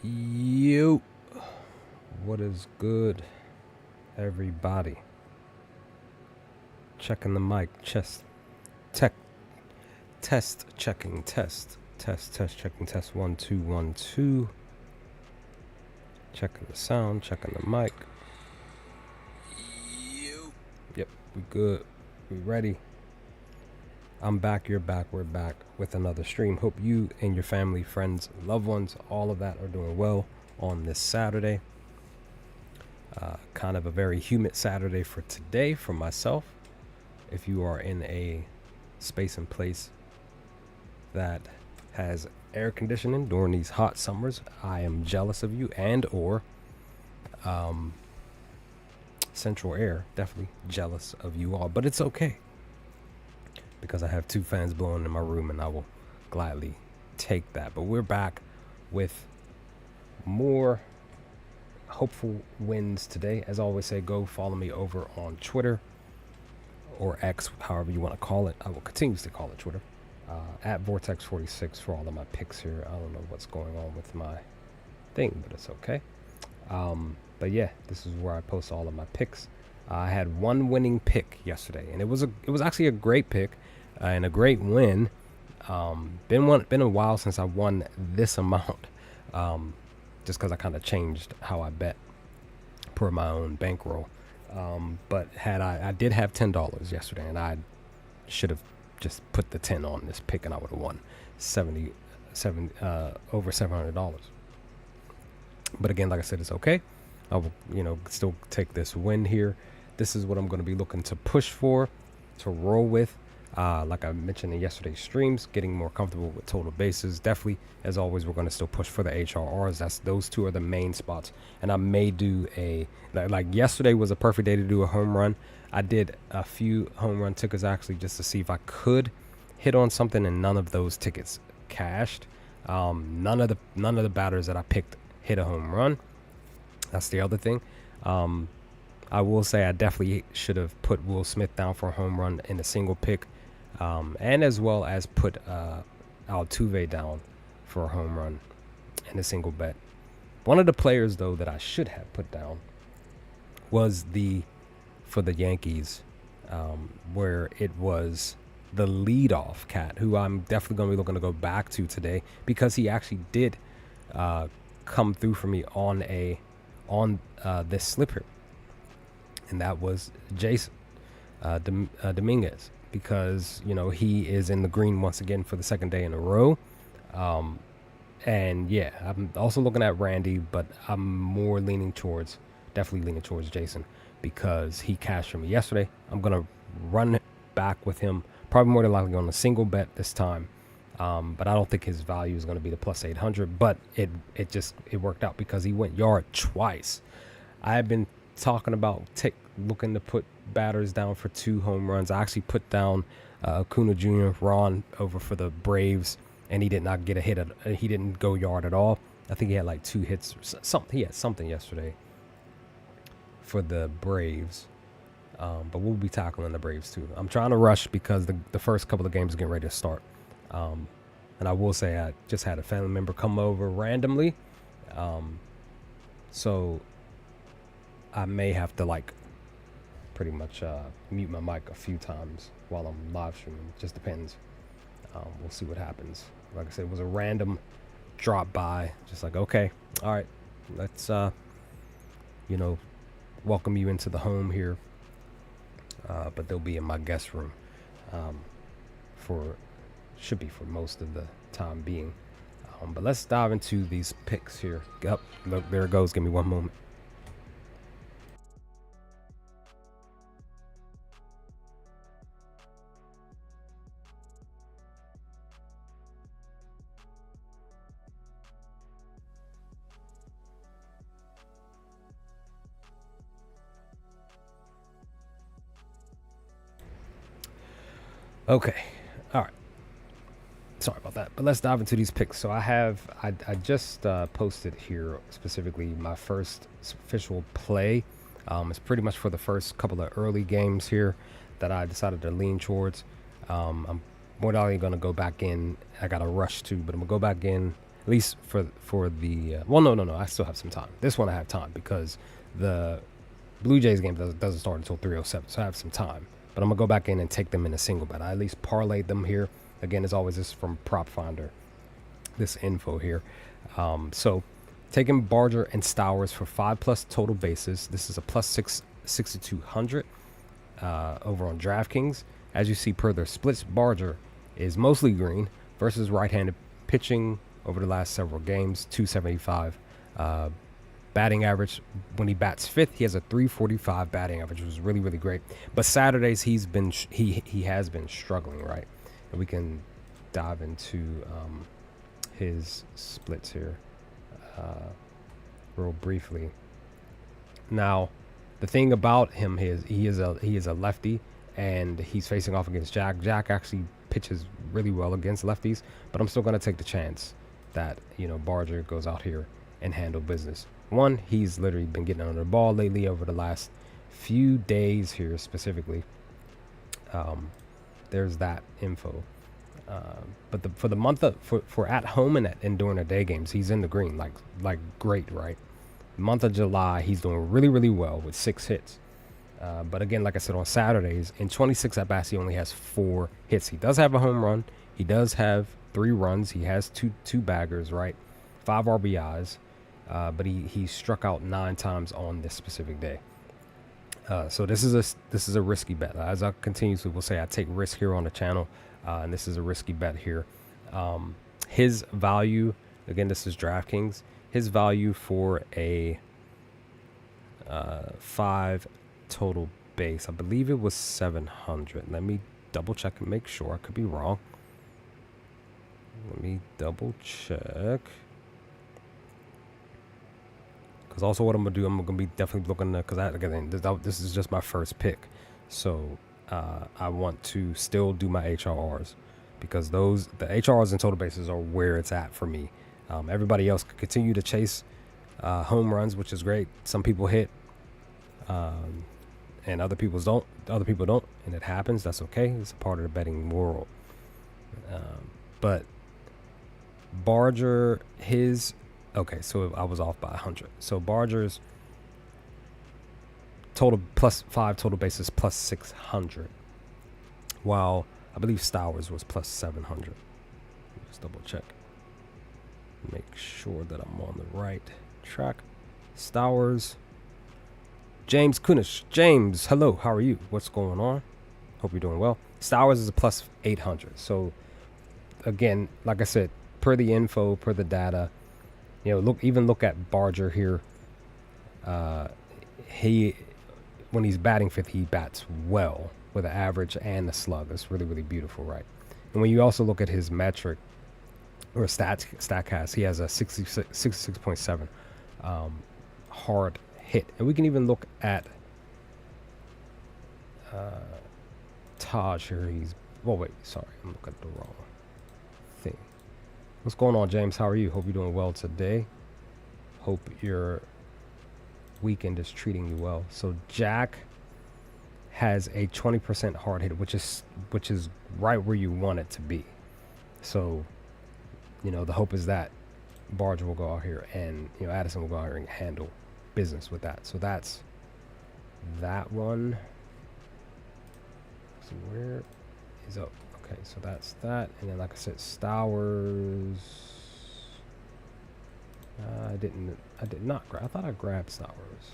You, what is good, everybody? Checking the mic, test checking, test checking, test 1 2 1 2. Checking the sound, checking the mic. Yep, we good, we ready. I'm back, you're back, we're back with another stream. Hope you and your family, friends, loved ones, all of that are doing well on this Saturday. Kind of a very humid Saturday for today for myself. If you are in a space and place that has air conditioning during these hot summers, I am jealous of you, and or central air, definitely jealous of you all, but it's okay because I have 2 fans blowing in my room and I will gladly take that. But we're back with more hopeful wins today. As I always say, go follow me over on Twitter or X, however you want to call it. I will continuously call it Twitter, at Vortex46 for all of my picks here. I don't know what's going on with my thing, but it's okay. But yeah, this is where I post all of my picks. I had one winning pick yesterday, and it was actually a great pick and a great win. Been a while since I won this amount, just because I kind of changed how I bet per my own bankroll. But I did have $10 yesterday, and I should have just put the 10 on this pick, and I would have won over $700. But again, like I said, it's okay. I will, still take this win here. This is what I'm going to be looking to push for, to roll with. Like I mentioned in yesterday's streams, getting more comfortable with total bases. Definitely, as always, we're going to still push for the HRRs. Those 2 are the main spots. And I may do like yesterday was a perfect day to do a home run. I did a few home run tickets actually just to see if I could hit on something, and none of those tickets cashed. None of the batters that I picked hit a home run. That's the other thing. I will say I definitely should have put Will Smith down for a home run in a single pick, and as well as put Altuve down for a home run in a single bet. One of the players, though, that I should have put down was for the Yankees, where it was the leadoff cat, who I'm definitely going to be looking to go back to today, because he actually did come through for me on this slipper. And that was Jason Dominguez, because he is in the green once again for the second day in a row. And yeah, I'm also looking at Randy, but I'm definitely leaning towards Jason, because he cashed for me yesterday. I'm gonna run back with him, probably more than likely on a single bet this time. But I don't think his value is going to be the plus 800, but it worked out because he went yard twice. I have been talking about looking to put batters down for 2 home runs. I actually put down Acuna Jr., Ron over for the Braves, and he did not get a hit. He didn't go yard at all. I think he had like 2 hits. He had something yesterday for the Braves. But we'll be tackling the Braves too. I'm trying to rush because the first couple of games are getting ready to start. And I will say I just had a family member come over randomly. So I may have to pretty much mute my mic a few times while I'm live streaming. Just depends. We'll see what happens. Like I said, it was a random drop by. Just like, okay, all right, let's welcome you into the home here. But they'll be in my guest room should be for most of the time being. But let's dive into these picks here. Yep, look, there it goes. Give me one moment. Okay, all right. Sorry about that, but let's dive into these picks. So I just posted here specifically my first official play. It's pretty much for the first couple of early games here that I decided to lean towards. I'm more than likely going to go back in. I got a rush too, but I'm going to go back in At least for the well, no, I still have some time. This one I have time because the Blue Jays game doesn't start until 3:07, so I have some time. But I'm gonna go back in and take them in a single bet. I at least parlayed them here. Again, as always, this is from Prop Finder. This info here. So taking Barger and Stowers for 5+ total bases. This is a plus 6,200 over on DraftKings. As you see per their splits, Barger is mostly green versus right-handed pitching over the last several games. 275 batting average. When he bats fifth, he has a 345 batting average, which was really, really great. But Saturdays he has been struggling, right? And we can dive into his splits here real briefly. Now, the thing about him is he is a lefty, and he's facing off against Jack. Jack actually pitches really well against lefties, but I'm still going to take the chance that, you know, Barger goes out here and handle business. One, he's literally been getting under the ball lately over the last few days here specifically. There's that info. But for the month of, for at home and during the day games, he's in the green, like great, right? The month of July, he's doing really, really well with 6 hits. But again, like I said, on Saturdays, in 26 at bats, he only has 4 hits. He does have a home run. He does have 3 runs. He has two baggers, right? 5 RBIs. But he struck out 9 times on this specific day. So this is a risky bet. As I continuously will say, I take risk here on the channel, and this is a risky bet here. His value, again, this is DraftKings. His value for a 5 total base, I believe it was 700. Let me double check and make sure. I could be wrong. Let me double check. Because also what I'm going to do, I'm going to be definitely looking to, because again, this is just my first pick. So I want to still do my HRRs, because the HRRs and total bases are where it's at for me. Everybody else could continue to chase home runs, which is great. Some people hit, and other people don't. And it happens. That's okay. It's a part of the betting world. But Barger, okay, so I was off by 100. So Barger's total plus 5 total bases plus 600, while I believe Stowers was plus 700. Just double check. Make sure that I'm on the right track. Stowers. James Kunish. James, hello. How are you? What's going on? Hope you're doing well. Stowers is a plus 800. So again, like I said, per the info, per the data, you know, look at Barger here. When he's batting fifth, he bats well with an average and a slug. That's really, really beautiful, right? And when you also look at his metric or StatCast, he has a 66.7 hard hit. And we can even look at Taj here. Wait, sorry, I'm looking at the wrong thing. What's going on, James? How are you? Hope you're doing well today. Hope your weekend is treating you well. So Jack has a 20% hard hit, which is right where you want it to be. So, you know, the hope is that Barger will go out here and, you know, Addison will go out here and handle business with that. So that's that one. So where is up? Okay, so that's that. And then, like I said, Stowers. I did not grab. I thought I grabbed Stowers.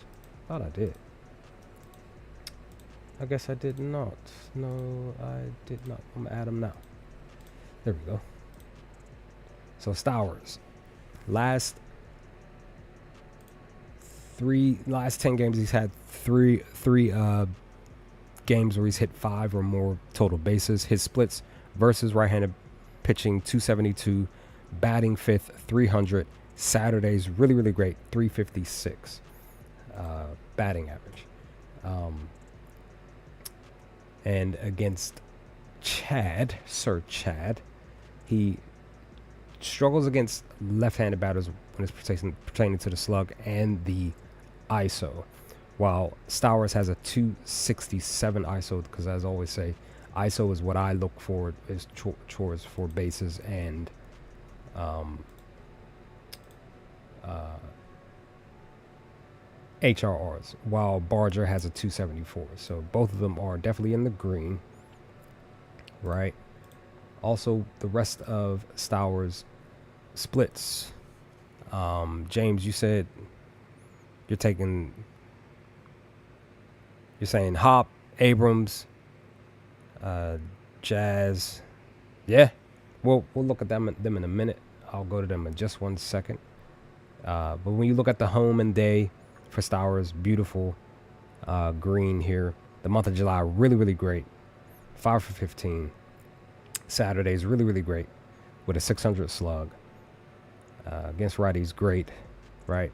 Thought I did. I guess I did not. No, I did not. I'm gonna add them now. There we go. So Stowers, last 10 games, he's had three games where he's hit 5 or more total bases. His splits versus right-handed pitching, 272, batting fifth, 300. Saturdays, really, really great, 356 batting average. And against Sir Chad, he struggles against left-handed batters when it's pertaining to the slug and the ISO, while Stowers has a 267 ISO, because as I always say, ISO is what I look for, is chores for bases and HRRs, while Barger has a 274. So both of them are definitely in the green, right? Also, the rest of Stowers splits. James, you said you're saying Hop, Abrams, Jazz. Yeah, we'll look at them in a minute. I'll go to them in just 1 second. But when you look at the home and day for Stowers, beautiful green here. The month of July, really, really great. 5 for 15. Saturdays, really, really great with a 600 slug. Against righties, great, right?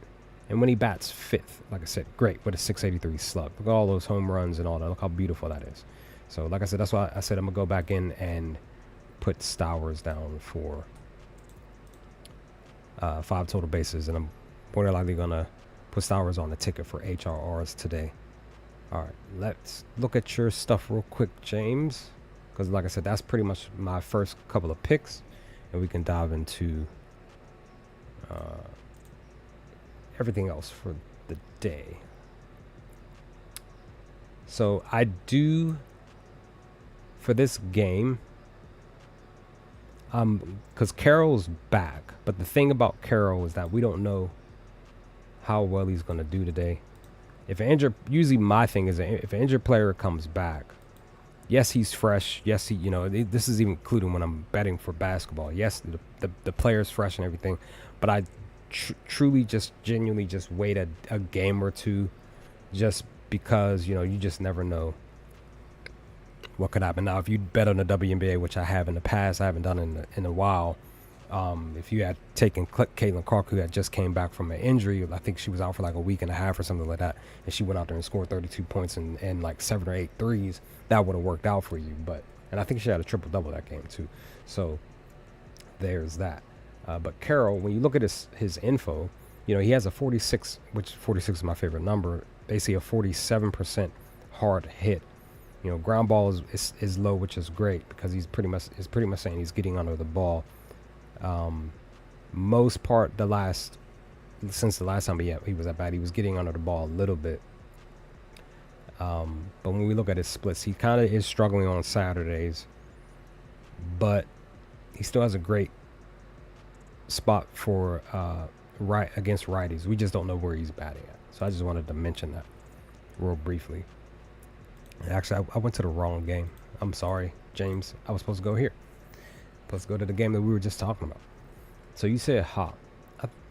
And when he bats fifth, like I said, great with a 683 slug. Look at all those home runs and all that. Look how beautiful that is. So, like I said, that's why I said I'm going to go back in and put Stowers down for 5 total bases. And I'm more than likely going to put Stowers on the ticket for HRRs today. All right, let's look at your stuff real quick, James. Because, like I said, that's pretty much my first couple of picks. And we can dive into everything else for the day. So I do, for this game, because Carroll's back. But the thing about Carroll is that we don't know how well he's going to do today. If an injured, usually my thing is if an injured player comes back, yes, he's fresh. Yes, he, this is even including when I'm betting for basketball. Yes, the player's fresh and everything, but I truly just genuinely just wait a game or two, just because you just never know what could happen. Now, if you bet on the WNBA, which I have in the past, I haven't done in a while. If you had taken Caitlin Clark, who had just came back from an injury, I think she was out for like a week and a half or something like that, and she went out there and scored 32 points and like 7 or 8 threes, that would have worked out for you. And I think she had a triple-double that game too. So there's that. But Carroll, when you look at his info, he has a 46, which 46 is my favorite number, basically a 47% hard hit. Ground ball is low, which is great because he's pretty much saying he's getting under the ball. Most part since the last time he was at bat, he was getting under the ball a little bit. But when we look at his splits, he kind of is struggling on Saturdays, but he still has a great spot for right against righties. We just don't know where he's batting at. So I just wanted to mention that real briefly. Actually, I went to the wrong game. I'm sorry, James. I was supposed to go here. Supposed to go to the game that we were just talking about. So you said Hop.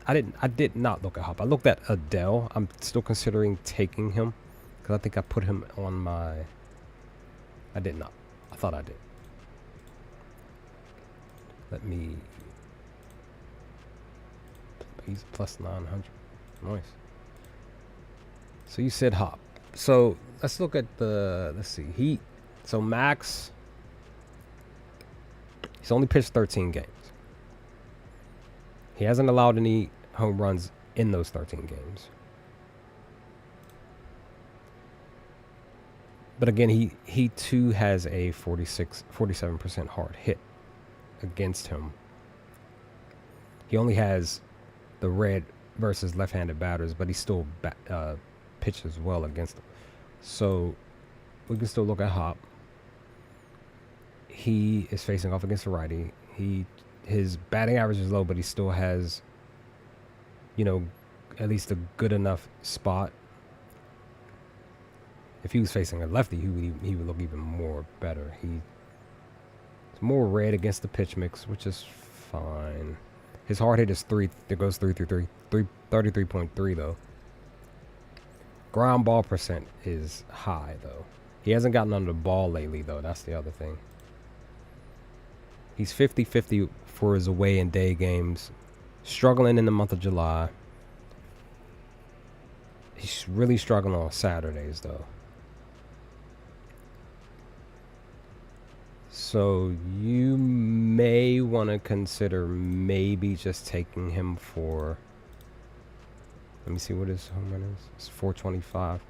I did not look at Hop. I looked at Adele. I'm still considering taking him because I think I put him on my. I did not. I thought I did. Let me. He's plus 900. Nice. So you said Hop. So let's look at let's see. So Max, he's only pitched 13 games. He hasn't allowed any home runs in those 13 games. But again, he too has a 47% hard hit against him. He only has the red versus left-handed batters, but he still pitches well against them. So we can still look at Hop. He is facing off against a righty. His batting average is low, but he still has, at least a good enough spot. If he was facing a lefty, he would look even more better. He's more red against the pitch mix, which is fine. His hard hit is 3. It goes 33.3 though. Ground ball percent is high though. He hasn't gotten under the ball lately though. That's the other thing. He's 50-50 for his away and day games. Struggling in the month of July. He's really struggling on Saturdays though. So you may want to consider maybe just taking him for. Let me see what his home run is. It's 425.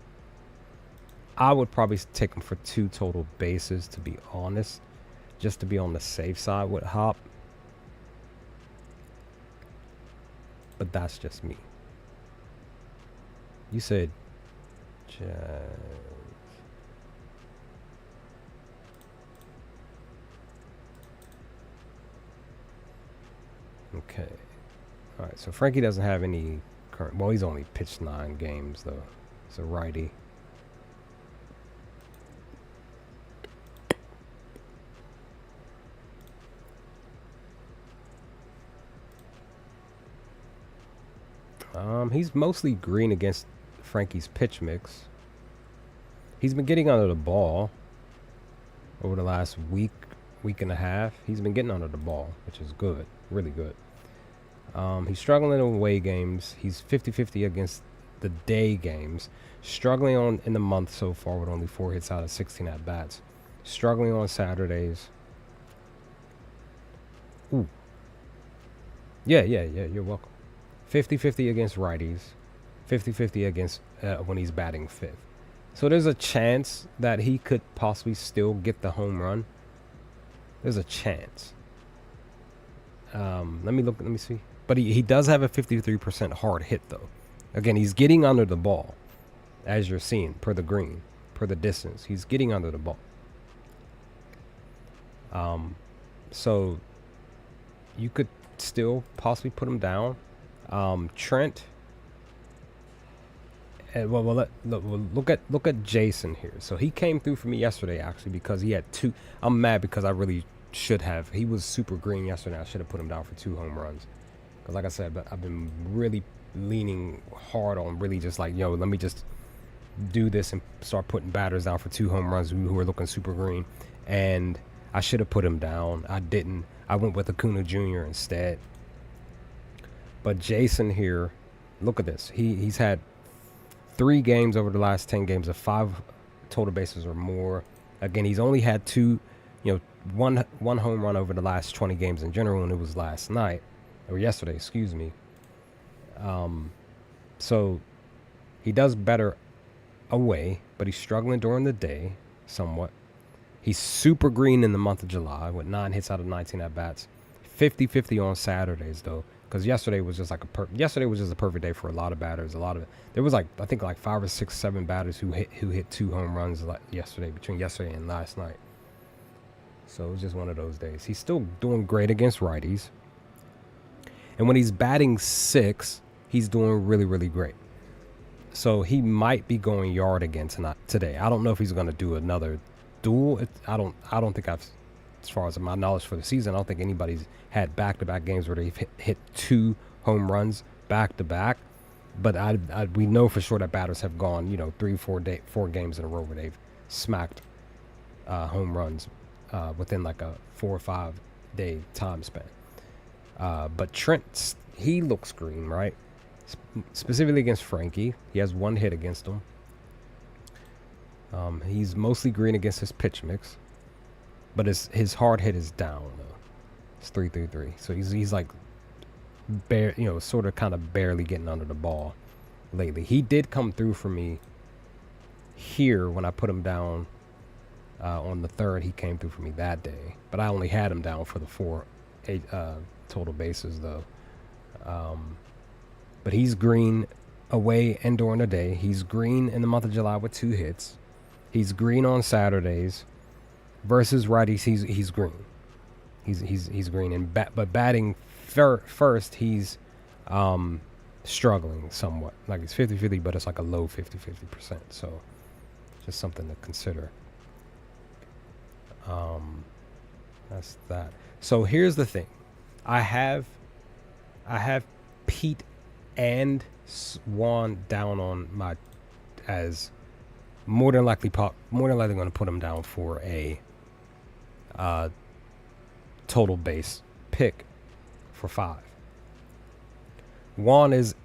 I would probably take him for 2 total bases, to be honest, just to be on the safe side with Hop. but that's just me. You said Jazz. Okay. All right. So Frankie doesn't have any current. Well, he's only pitched 9 games though. He's a righty. He's mostly green against Frankie's pitch mix. He's been getting under the ball over the last week and a half. He's been getting under the ball, which is good, really good. He's struggling in away games. He's 50-50 against the day games. Struggling on in the month so far with only 4 hits out of 16 at bats. Struggling on Saturdays. Ooh. Yeah. You're welcome. 50-50 against righties. 50-50 against when he's batting 5th. So there's a chance that he could possibly still get the home run. There's a chance. Let me see. But he does have a 53% hard hit, though. Again, he's getting under the ball, as you're seeing, per the green, per the distance. He's getting under the ball. So you could still possibly put him down. Trent. Look at Jason here. So he came through for me yesterday, actually, because he had 2. I'm mad because I really should have. He was super green yesterday. I should have put him down for 2 home runs. Because like I said, I've been really leaning hard on really just like, let me just do this and start putting batters down for 2 home runs who are looking super green. And I should have put him down. I didn't. I went with Acuna Jr. instead. But Jason here, look at this. He's had 3 games over the last 10 games of 5 total bases or more. Again, he's only had 2, one home run over the last 20 games in general, and it was last night or yesterday, excuse me. So he does better away, but he's struggling during the day somewhat. He's super green in the month of July with 9 hits out of 19 at bats. 50-50 on Saturdays though. Because yesterday was just a perfect day for a lot of batters. There was I think 5 or 6, 7 batters who hit 2 home runs between yesterday and last night. So it was just one of those days. He's still doing great against righties, and when he's batting 6, he's doing really, really great. So he might be going yard again today. I don't know if he's going to do another duel. I don't think I've. As far as my knowledge for the season, I don't think anybody's had back-to-back games where they've hit 2 home runs back-to-back. But we know for sure that batters have gone, 3-4 games in a row where they've smacked home runs within like a 4 or 5 day time span. But Trent, he looks green, right? Specifically against Frankie, he has 1 hit against him. He's mostly green against his pitch mix. But his hard hit is down though. It's 3.33. So he's like sort of kind of barely getting under the ball lately. He did come through for me here when I put him down on the 3rd. He came through for me that day. But I only had him down for the 4 total bases though. But he's green away and during the day. He's green in the month of July with 2 hits. He's green on Saturdays. Versus righties, he's green. He's green, but batting first, he's struggling somewhat. Like it's 50-50, but it's like a low 50%. So just something to consider. That's that. So here's the thing, I have Pete and Juan down on my as more than likely going to put him down for a total base pick for 5. Juan is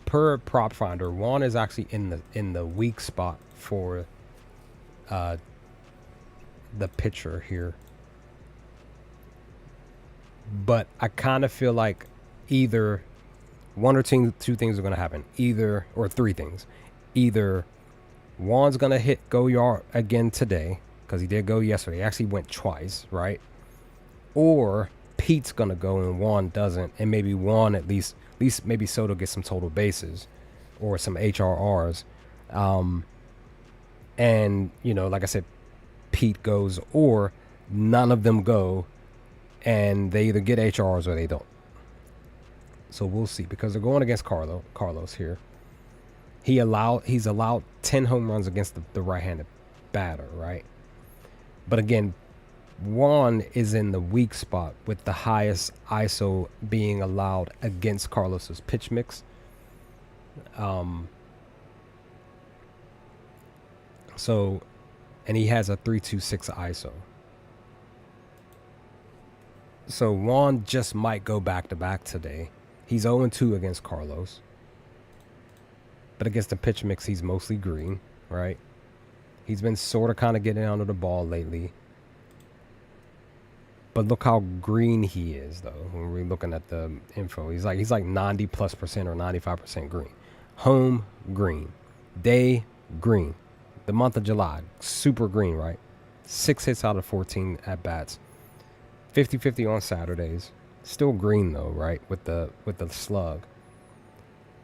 per prop finder. Juan is actually in the weak spot for the pitcher here. But I kind of feel like either one or two things are going to happen. Or 3 things. Either Juan's going to go yard again today, because he did go yesterday. He actually went twice, right? Or Pete's going to go and Juan doesn't, and maybe Juan at least At least maybe Soto gets some total bases or some HRRs. And, like I said, Pete goes, or none of them go, and they either get HRs or they don't. So we'll see, because they're going against Carlos here. He's allowed 10 home runs against the right-handed batter, right? But again, Juan is in the weak spot with the highest ISO being allowed against Carlos's pitch mix. So, and he has a 3.26 ISO. So Juan just might go back-to-back today. He's 0-2 against Carlos. But against the pitch mix, he's mostly green, right? He's been sort of kind of getting under the ball lately. But look how green he is, though, when we're looking at the info. He's like 90+% or 95% green. Home, green. Day, green. The month of July, super green, right? 6 hits out of 14 at-bats. 50-50 on Saturdays. Still green, though, right? With the slug.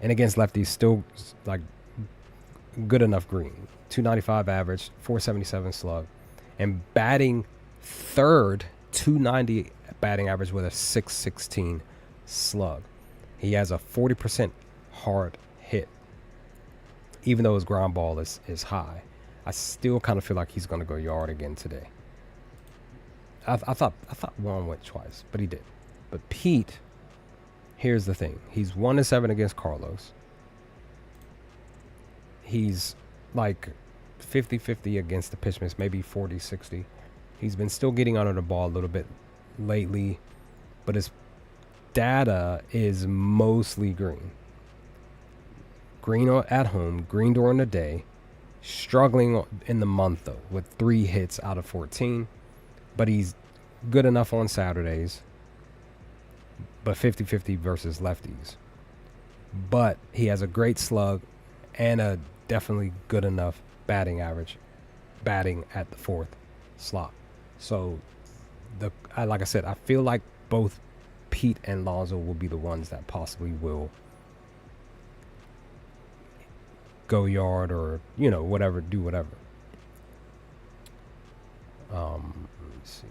And against lefties, still like good enough green. 295 average, 477 slug. And batting third, 290 batting average with a 616 slug. He has a 40% hard hit. Even though his ground ball is high, I still kind of feel like he's going to go yard again today. I thought Juan went twice, but he did. But Pete, here's the thing. He's 1-7 against Carlos. He's like 50-50 against the pitch mix, maybe 40-60. He's been still getting under the ball a little bit lately, but his data is mostly green. Green at home, green during the day, struggling in the month, though, with 3 hits out of 14. But he's good enough on Saturdays, but 50-50 versus lefties. But he has a great slug and a definitely good enough batting average, batting at the 4th slot. So, like I said, I feel like both Pete and Lonzo will be the ones that possibly will go yard or, whatever, do whatever. Let me see.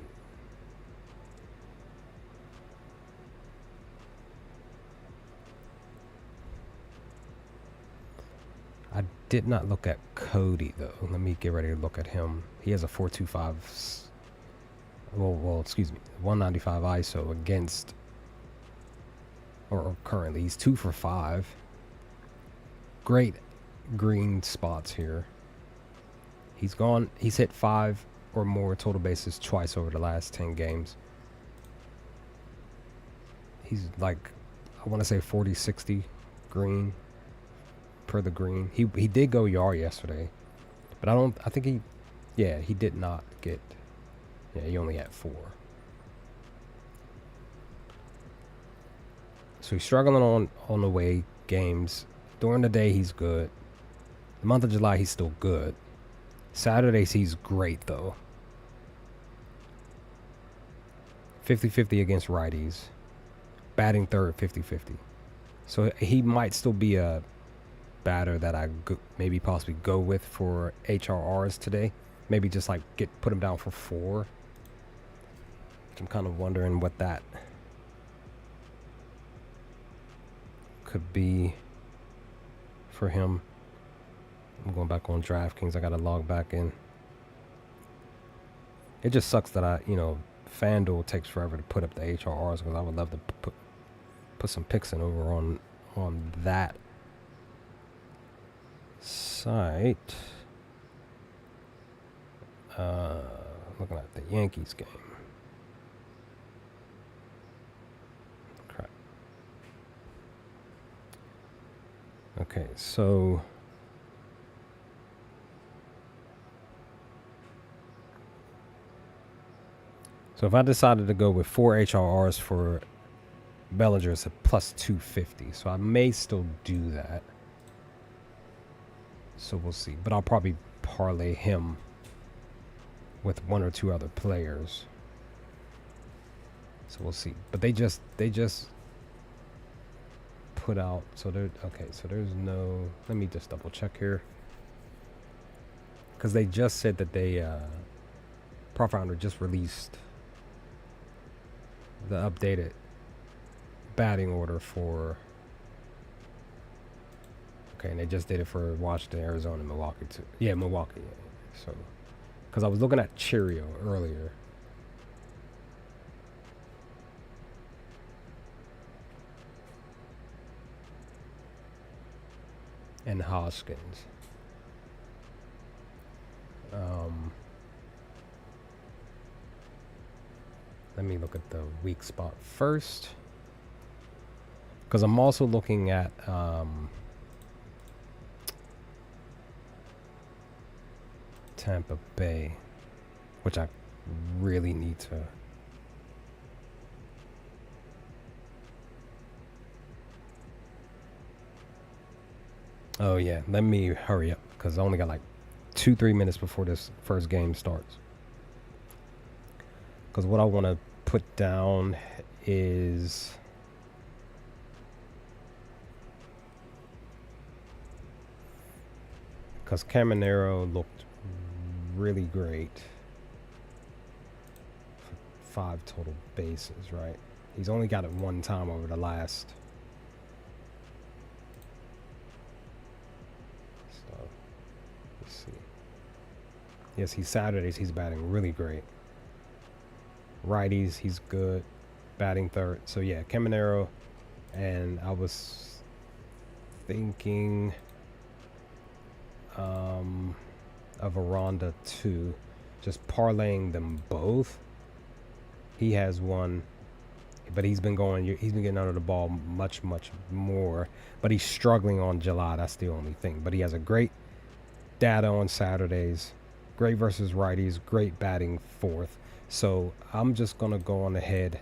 I did not look at Cody, though. Let me get ready to look at him. He has a 4.25, excuse me, 195 ISO against, or currently, he's 2 for 5. Great green spots here. He's hit 5 or more total bases twice over the last 10 games. He's like, I want to say 40-60 green per the green. He did go yard yesterday, but I think he did not get, he only had 4. So he's struggling on away games. During the day, he's good. The month of July, he's still good. Saturdays, he's great, though. 50-50 against righties. Batting third, 50-50. So he might still be a batter that I maybe possibly go with for HRRs today. Maybe just like put him down for 4. I'm kind of wondering what that could be for him. I'm going back on DraftKings. I got to log back in. It just sucks that FanDuel takes forever to put up the HRRs, because I would love to put some picks in over on that site. Looking at the Yankees game. Crap. Okay, so if I decided to go with 4 HRRs for Bellinger, it's a plus 250. So I may still do that. So we'll see. But I'll probably parlay him with 1 or 2 other players. So we'll see. But they just put out. So there. Okay. So there's no. Let me just double check here. Because they just said that they Profit Hunter just released the updated batting order for. Okay, and they just did it for Washington, Arizona, and Milwaukee too. Yeah, Milwaukee. Yeah. So, because I was looking at Cheerio earlier. And Hoskins. Let me look at the weak spot first. Because I'm also looking at Tampa Bay, which I really need to. Oh yeah, let me hurry up because I only got like 2-3 minutes before this first game starts. Because what I want to put down is because Caminero looked really great for 5 total bases, right? He's only got it 1 time over the last. So let's see. Yes, he's Saturdays. He's batting really great. Righties, he's good. Batting third. So yeah, Caminero, and I was thinking of Aranda too, just parlaying them both. He has one, but he's been getting under the ball much more, but he's struggling on July. That's the only thing. But he has a great data on Saturdays, great versus righties, great batting fourth. So I'm just gonna go on ahead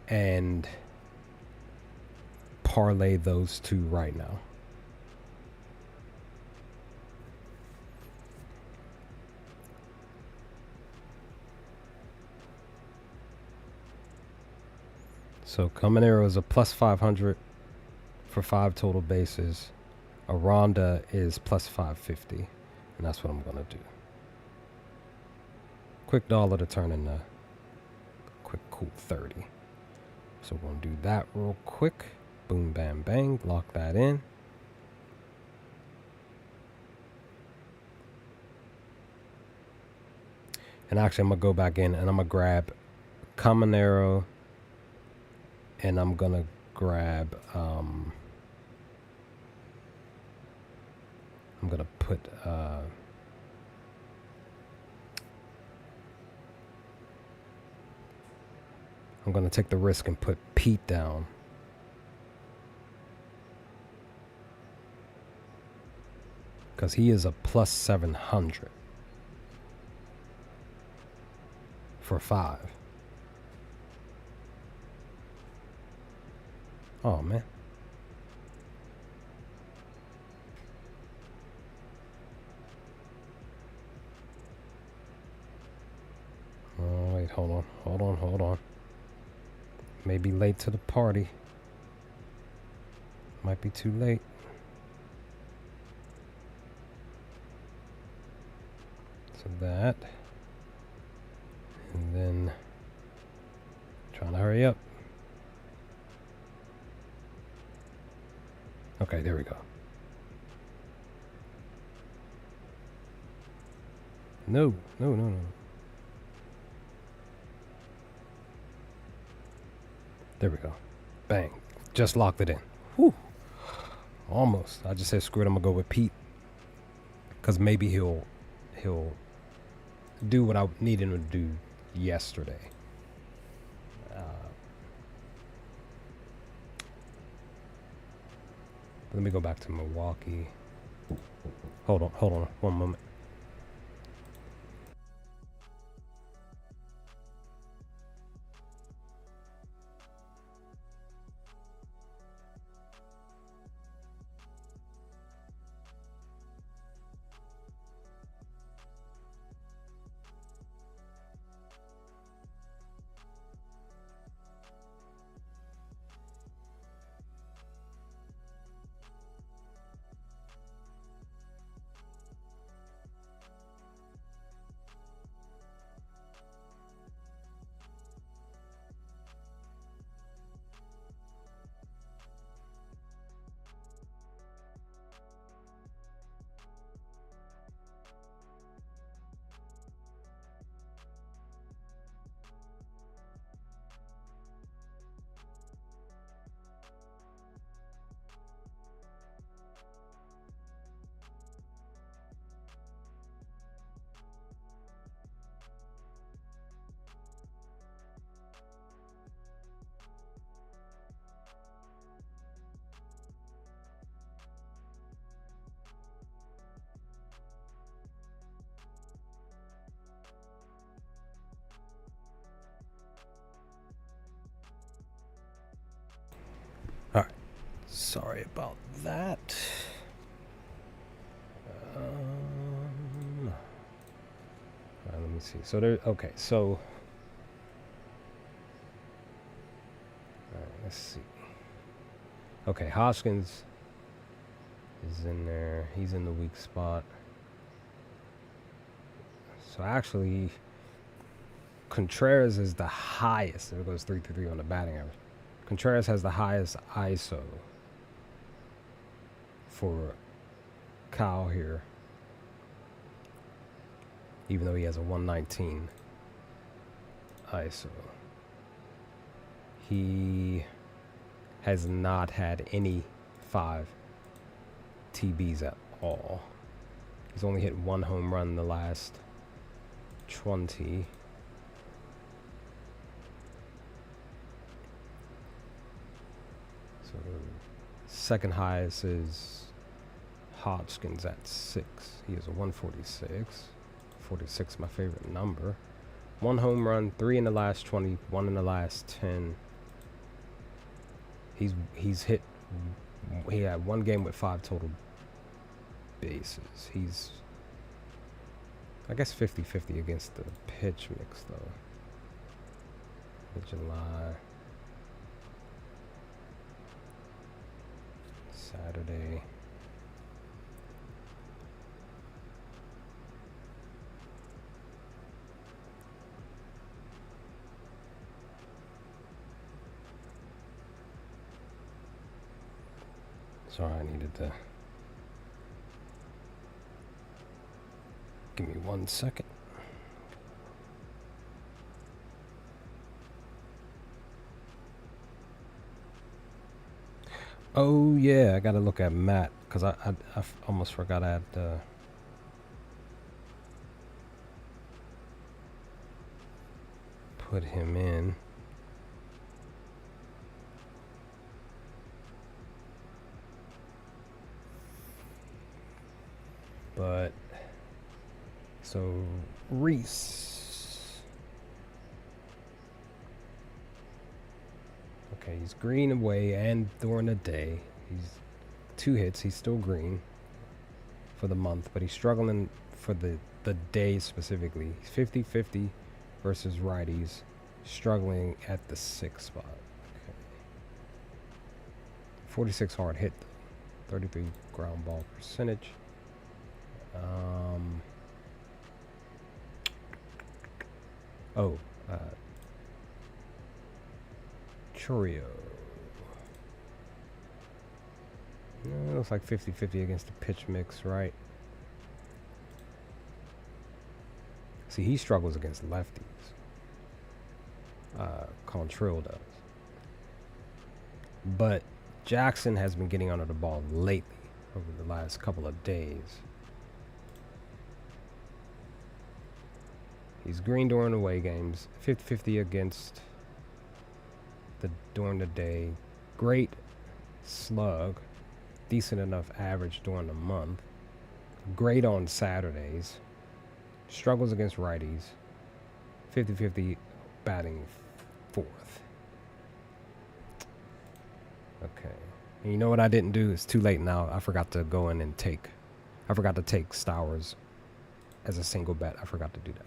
and parlay those two right now. So Caminero is a plus 500 for 5 total bases. Aranda is plus 550, and that's what I'm gonna do. Quick dollar to turn into quick cool 30. So we're gonna do that real quick. Boom, bam, bang. Lock that in. And actually, I'm gonna go back in and I'm gonna grab Caminero, and I'm gonna grab. I'm gonna put. I'm gonna take the risk and put Pete down. Because he is a plus 700 for 5. Oh, man. Oh, wait, hold on. Maybe late to the party. Might be too late. So that. And then trying to hurry up. Okay, there we go. No. There we go. Bang. Just locked it in. Whew. Almost. I just said screw it, I'm gonna go with Pete. Cause maybe he'll do what I needed him to do yesterday. Let me go back to Milwaukee. Hold on, one moment. Sorry about that. Let me see. So there. Okay. So. All right. Let's see. Okay. Hoskins is in there. He's in the weak spot. So actually, Contreras is the highest. There goes 333 on the batting average. Contreras has the highest ISO for Kyle here, even though he has a 119 ISO. He has not had any 5 TBs at all. He's only hit 1 home run in the last 20. So second highest is Hodgkins at 6. He has a 146. 46, my favorite number. 1 home run, 3 in the last 20, 1 in the last 10. He's hit. He had 1 game with 5 total bases. He's, I guess, 50-50 against the pitch mix though. In July. Saturday. Sorry, I needed to. Give me 1 second. Oh yeah, I gotta look at Matt because I almost forgot I had put him in. But so Reese. Okay, he's green away and during the day. He's 2 hits. He's still green for the month, but he's struggling for the day specifically. He's 50-50 versus righties, struggling at the 6th spot. Okay. 46 hard hit, 33 ground ball percentage. Churio. It looks like 50-50 against the pitch mix, right? See, he struggles against lefties. Contrell does. But Jackson has been getting under the ball lately, over the last couple of days. He's green during away games, 50-50 against during the day. Great slug, decent enough average during the month. Great on Saturdays. Struggles against righties. 50-50 batting 4th. Okay. And you know what I didn't do? It's too late now. I forgot to go in and take. I forgot to take Stowers as a single bet. I forgot to do that.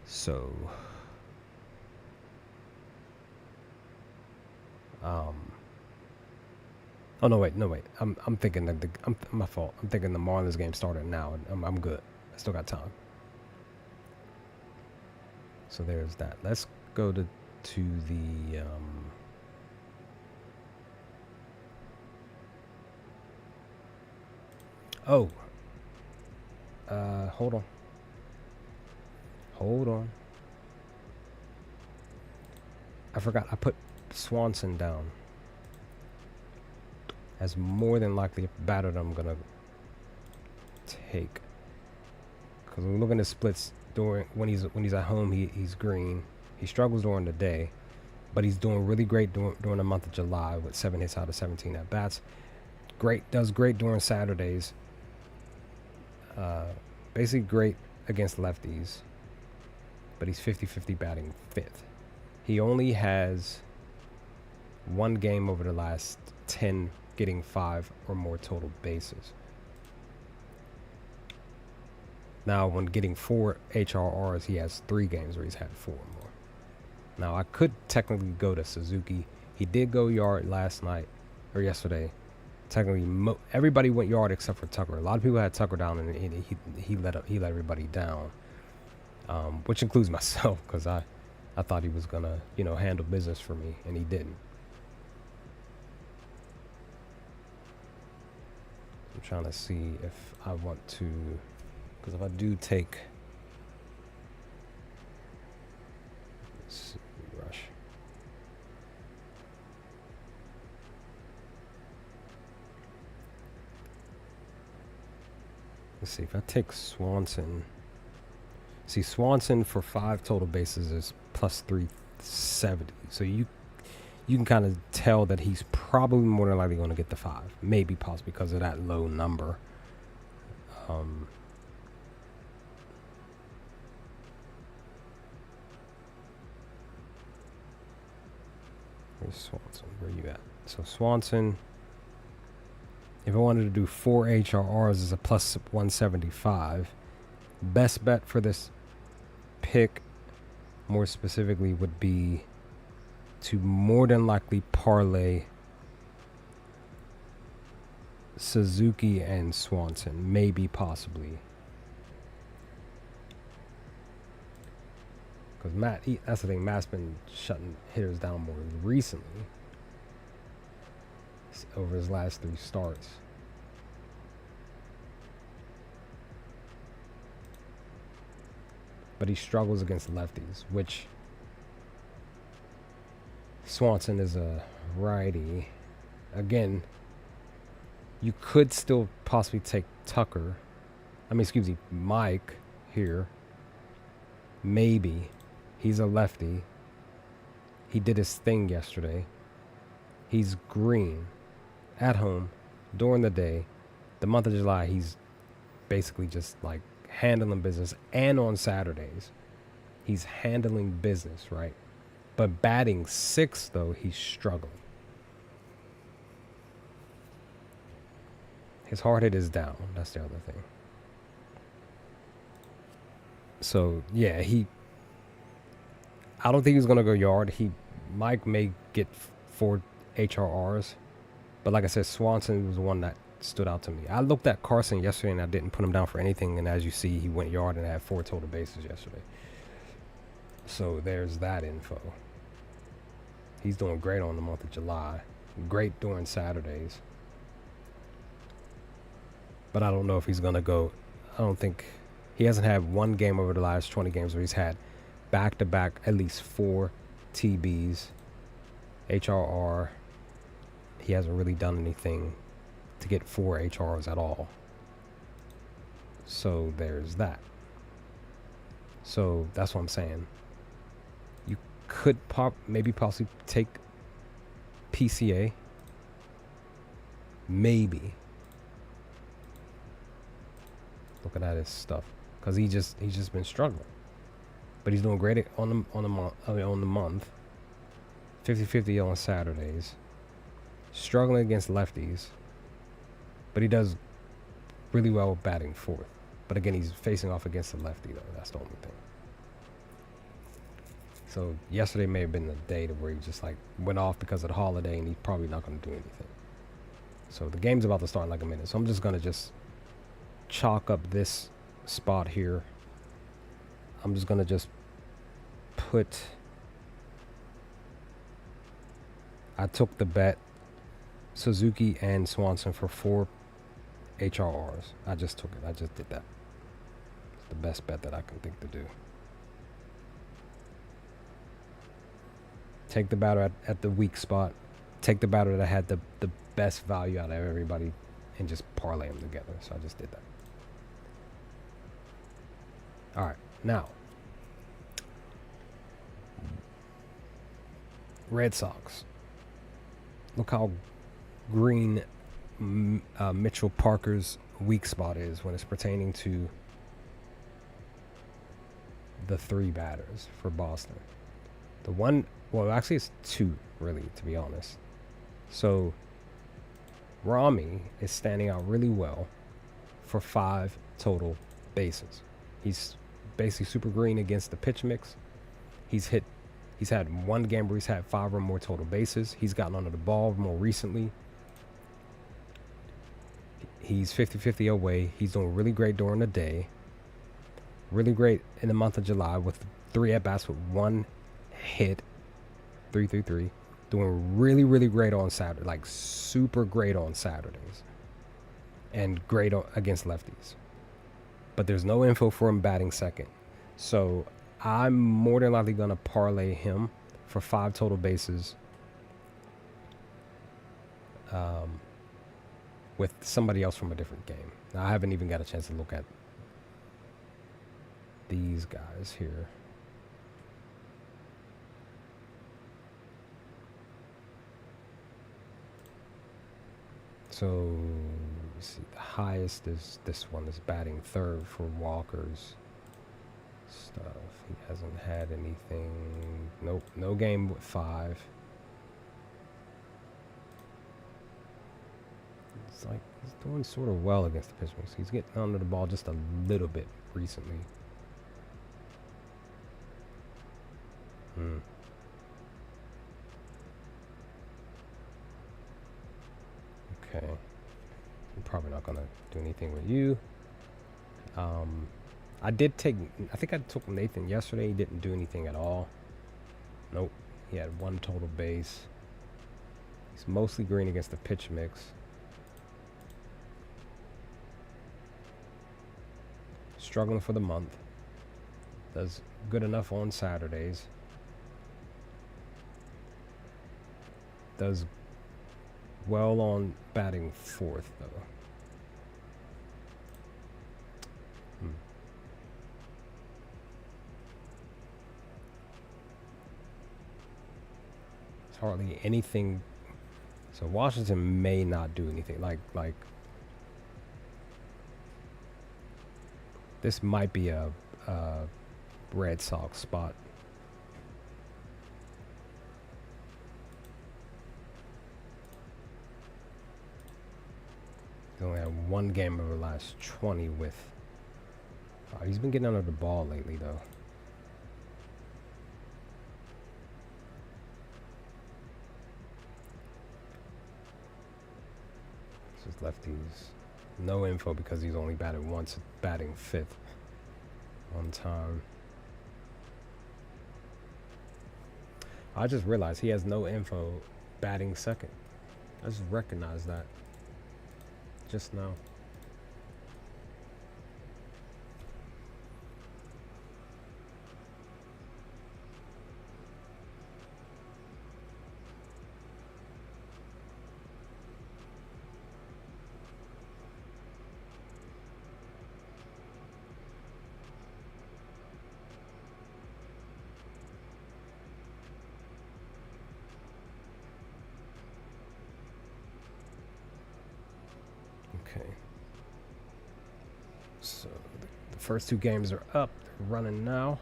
So, oh no wait. I'm thinking that my fault. I'm thinking the Marlins game started now. I'm good. I still got time. So there's that. Let's go to the hold on. I forgot. I put Swanson down as more than likely a batter that I'm gonna take, because we're looking at splits during when he's at home. He's green. He struggles during the day, but he's doing really great during the month of July with 7 hits out of 17 at bats. Does great during Saturdays. Basically great against lefties, but he's 50-50 batting 5th. He only has one game over the last 10 getting 5 or more total bases. Now, when getting 4 HRRs, he has 3 games where he's had 4 or more. Now, I could technically go to Suzuki. He did go yard last night or yesterday. Technically, everybody went yard except for Tucker. A lot of people had Tucker down, and he let everybody down, which includes myself, because I thought he was gonna handle business for me, and he didn't. I'm trying to see if I want to, because if I do take, let's see, rush. Let's see, if I take Swanson. See, Swanson for 5 total bases is plus 370. So you can kind of tell that he's probably more than likely going to get the 5. Maybe possibly because of that low number. Where's Swanson? Where you at? So Swanson, if I wanted to do 4 HRRs, is a plus 175. Best bet for this pick, more specifically, would be to more than likely parlay Suzuki and Swanson, maybe possibly. Because that's the thing, Matt's been shutting hitters down more recently over his last 3 starts. But he struggles against lefties, which Swanson is a righty. Again, you could still possibly take Tucker. Mike here. Maybe. He's a lefty. He did his thing yesterday. He's green. At home. During the day. The month of July, he's basically just like handling business. And on Saturdays, he's handling business, right? But batting 6, though, he's struggling. His hard hit is down. That's the other thing. So, yeah, I don't think he's going to go yard. Mike may get 4 HRRs. But like I said, Swanson was the one that stood out to me. I looked at Carson yesterday, and I didn't put him down for anything. And as you see, he went yard and had 4 total bases yesterday. So there's that info. He's doing great on the month of July. Great during Saturdays. But I don't know if he's going to go. I don't think. He hasn't had one game over the last 20 games where he's had back-to-back at least 4 TBs. HRR. He hasn't really done anything to get 4 HRs at all. So there's that. So that's what I'm saying. You could maybe possibly take PCA. Maybe. Looking at his stuff, because he's just been struggling, but he's doing great on the month. 50-50 on Saturdays. Struggling against lefties, but he does really well batting 4th. But again, he's facing off against the lefty, though. That's the only thing. So yesterday may have been the day to where he just like went off because of the holiday, and he's probably not going to do anything. So the game's about to start in like a minute. So I'm just going to chalk up this spot here. I'm just going to put. I took the bet Suzuki and Swanson for 4 HRRs. I just took it. I just did that. It's the best bet that I can think to do. Take the batter at the weak spot. Take the batter that had the best value out of everybody and just parlay them together. So I just did that. All right. Now, Red Sox. Look how green Mitchell Parker's weak spot is when it's pertaining to the 3 batters for Boston. The one, well, actually, it's two, really, to be honest. So, Rami is standing out really well for 5 total bases. He's basically super green against the pitch mix. He's had one game where he's had 5 or more total bases. He's gotten under the ball more recently. He's 50-50 away. He's doing really great during the day. Really great in the month of July with 3 at-bats with 1 hit, 3-3-3. Doing really, really great on Saturday, like super great on Saturdays. And great against lefties. But there's no info for him batting second. So I'm more than likely going to parlay him for 5 total bases with somebody else from a different game. Now, I haven't even got a chance to look at these guys here. So, see, the highest is this one is batting third for Walker's stuff. He hasn't had anything. Nope, no game with 5. It's like he's doing sort of well against the pitch mix. He's getting under the ball just a little bit recently. Okay. I'm probably not going to do anything with you. I think I took Nathan yesterday. He didn't do anything at all. Nope. He had 1 total base. He's mostly green against the pitch mix. Struggling for the month. Does good enough on Saturdays. Does well on batting fourth, though. It's hardly anything. So Washington may not do anything. Like this might be a Red Sox spot. He's only had 1 game over the last 20 with. He's been getting under the ball lately, though. This is lefties. No info because he's only batted once, batting 5th on time. I just realized he has no info batting second. I just recognized that just now. Okay. So the first 2 games are up. They're running now.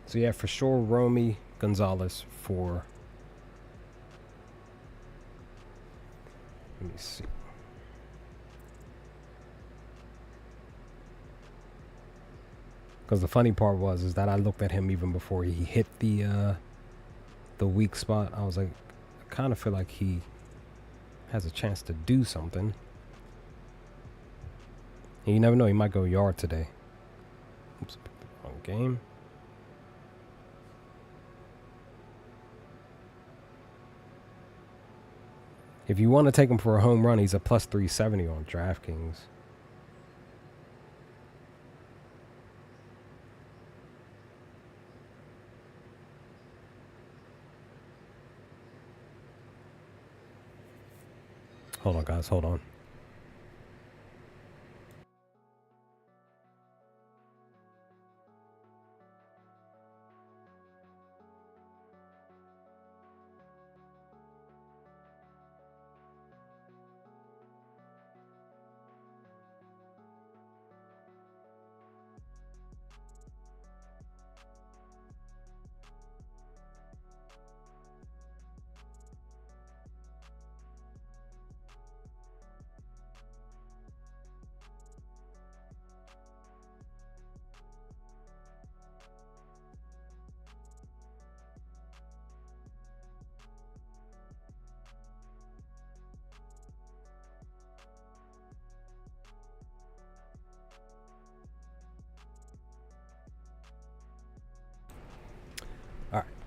So yeah, for sure, Romy Gonzalez for. Let me see. Because the funny part is that I looked at him even before he hit the weak spot. I was like, I kind of feel like he has a chance to do something. And you never know, he might go yard today. Oops, wrong game. If you want to take him for a home run, he's a plus 370 on DraftKings. Hold on, guys. Hold on.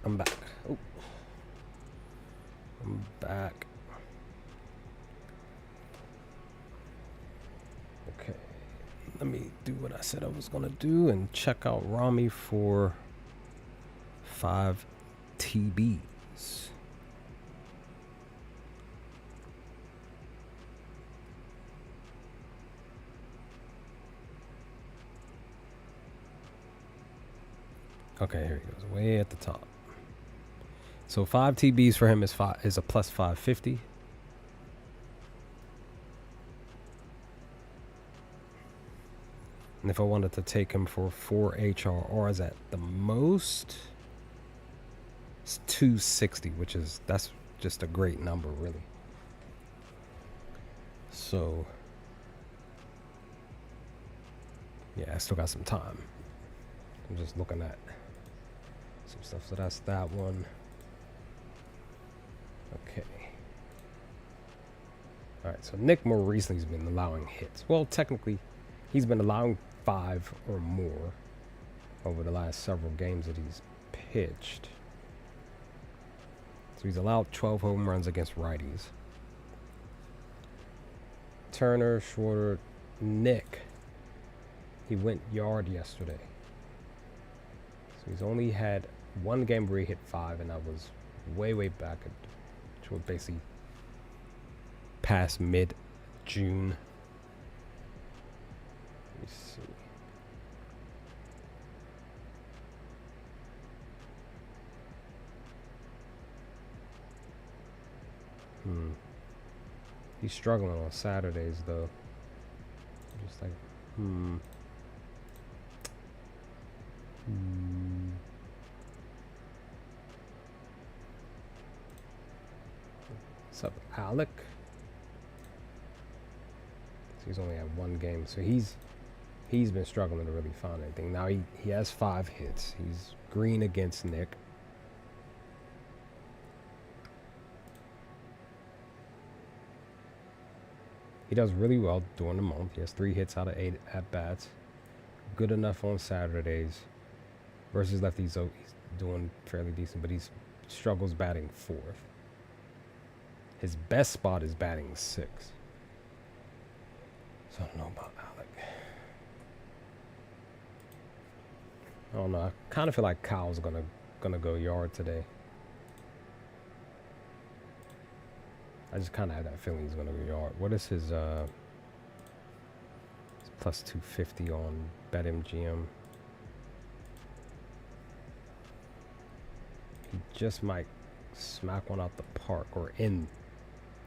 I'm back. Oh, I'm back. Okay. Let me do what I said I was going to do and check out Rami for 5 TBs. Okay, here he goes, way at the top. So 5 TBs for him is a plus 550. And if I wanted to take him for 4 HRRs at the most, it's 260, that's just a great number, really. So, yeah, I still got some time. I'm just looking at some stuff. So that's that one. Okay. All right, so Nick more recently has been allowing hits. Well, technically, he's been allowing 5 or more over the last several games that he's pitched. So he's allowed 12 home runs against righties. Turner, Schwarber, Nick. He went yard yesterday. So he's only had one game where he hit 5, and that was way back, which was basically past mid-June. Let me see. He's struggling on Saturdays, though. Just like, What's up, Alec? So he's only had one game, so he's been struggling to really find anything. Now he has 5 hits. He's green against Nick. He does really well during the month. He has 3 hits out of 8 at-bats. Good enough on Saturdays. Versus lefties, so he's doing fairly decent, but he struggles batting 4th. His best spot is batting 6th. So I don't know about Alec. I don't know. I kind of feel like Kyle's gonna go yard today. I just kind of had that feeling he's gonna go yard. What is his plus 250 on BetMGM? He just might smack one out the park, or in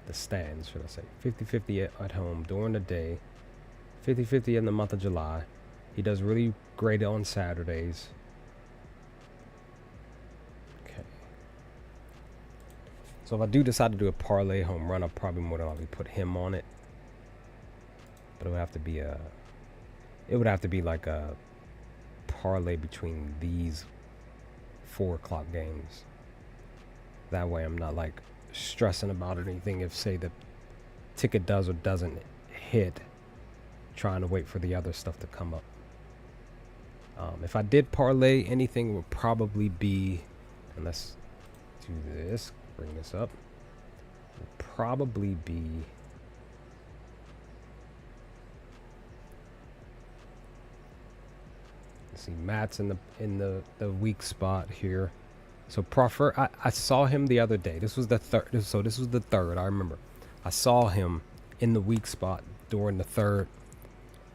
the stands, should I say. 50-50 at home during the day. 50-50 in the month of July. He does really great on Saturdays. Okay. So if I do decide to do a parlay home run, I'll probably more than likely put him on it. But it would have to be like a parlay between these 4 o'clock games. That way I'm not like stressing about anything if, say, the ticket does or doesn't hit, trying to wait for the other stuff to come up. If I did parlay anything, it would probably be, and let's do this, bring this up, it would probably be see, Matt's in the weak spot here. So Proffer, I saw him the other day. This was the third. So this was the third. I remember. I saw him in the weak spot during the third,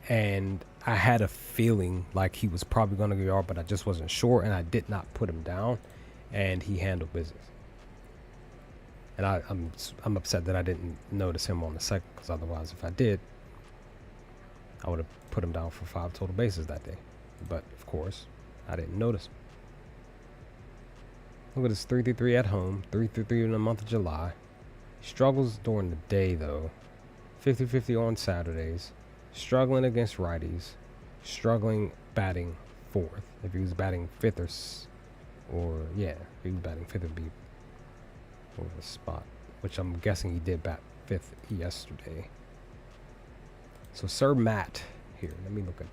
and I had a feeling like he was probably going to go yard, but I just wasn't sure, and I did not put him down, and he handled business. And I'm upset that I didn't notice him on the second, because otherwise, if I did, I would have put him down for 5 total bases that day. But of course, I didn't notice him. Look at this 3-3 at home, 3-3 in the month of July. He struggles during the day, though. 50-50 on Saturdays. Struggling against righties. Struggling batting 4th. If he was batting 5th or yeah, if he was batting 5th, it'd be over the spot, which I'm guessing he did bat 5th yesterday. So Sir Matt here. Let me look at.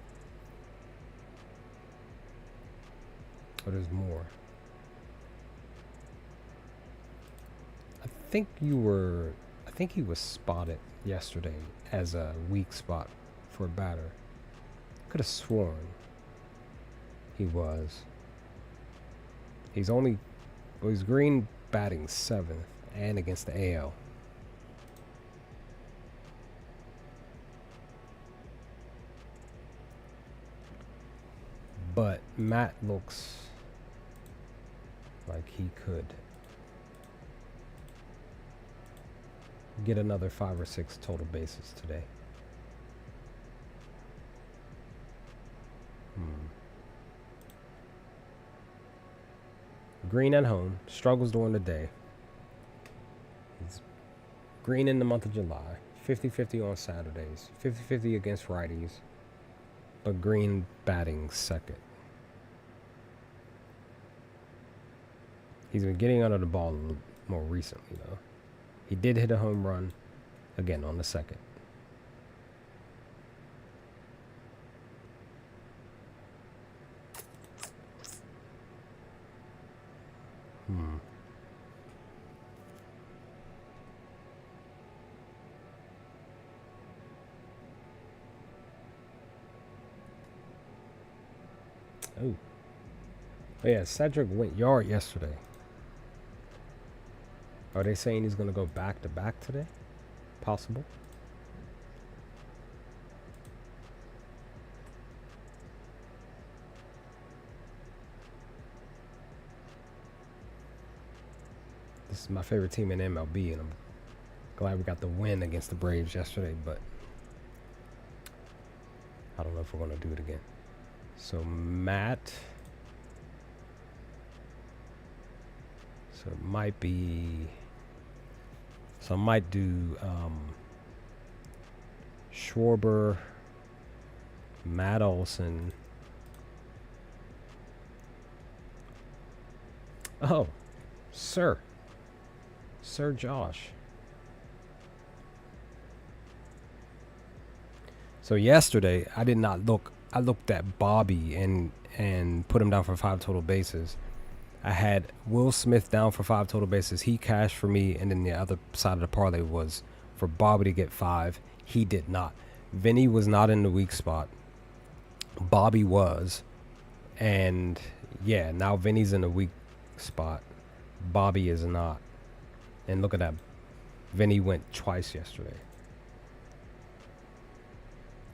Oh, there's more. think he was spotted yesterday as a weak spot for a batter. Could have sworn he was. He's green batting 7th and against the AL. But Matt looks like he could get another 5 or 6 total bases today. Green at home, struggles during the day. He's green in the month of July, 50-50 on Saturdays, 50-50 against righties, but green batting 2nd. He's been getting under the ball a little more recently, though. He did hit a home run, again, on the 2nd. Oh yeah, Cedric went yard yesterday. Are they saying he's going to go back-to-back today? Possible. This is my favorite team in MLB, and I'm glad we got the win against the Braves yesterday, but I don't know if we're going to do it again. So Matt. So it might be. So I might do Schwarber, Matt Olson. Oh, Sir Josh. So yesterday I did not look. I looked at Bobby and put him down for 5 total bases. I had Will Smith down for 5 total bases. He cashed for me, and then the other side of the parlay was for Bobby to get 5. He did not. Vinny was not in the weak spot. Bobby was. And, yeah, now Vinny's in the weak spot. Bobby is not. And look at that. Vinny went twice yesterday.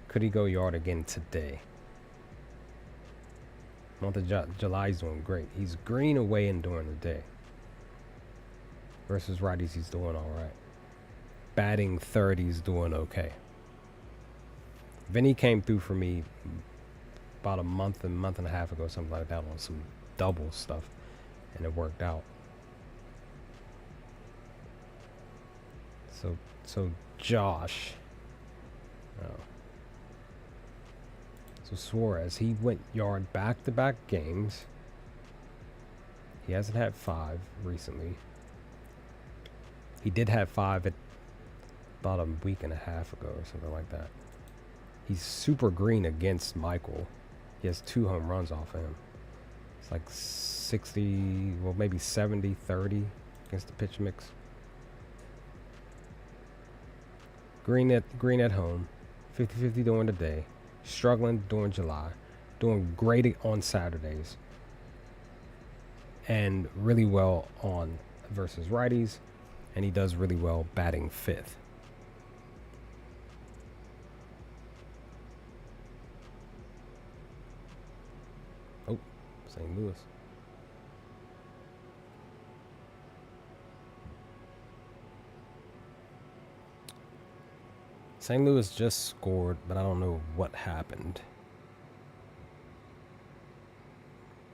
Could he go yard again today? Month of July, he's doing great. He's green away and during the day. Versus righties, he's doing all right. Batting 3rd, he's doing okay. Vinny came through for me about a month and a half ago, something like that, on some double stuff, and it worked out. So Josh. Oh. So Suarez, he went yard back-to-back games. He hasn't had 5 recently. He did have 5 at about a week and a half ago or something like that. He's super green against Michael. He has 2 home runs off of him. It's like 60, well maybe 70-30 against the pitch mix. Green at home, 50-50 during the day. Struggling during July, doing great on Saturdays, and really well on versus righties, and he does really well batting 5th. Oh, St. Louis. St. Louis just scored, but I don't know what happened.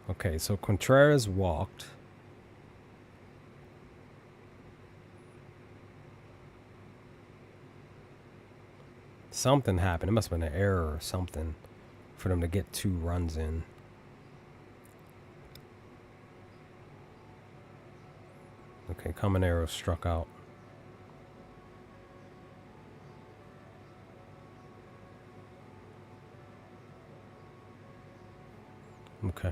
Okay, so Contreras walked. Something happened. It must have been an error or something for them to get 2 runs in. Okay, Caminero struck out. Okay.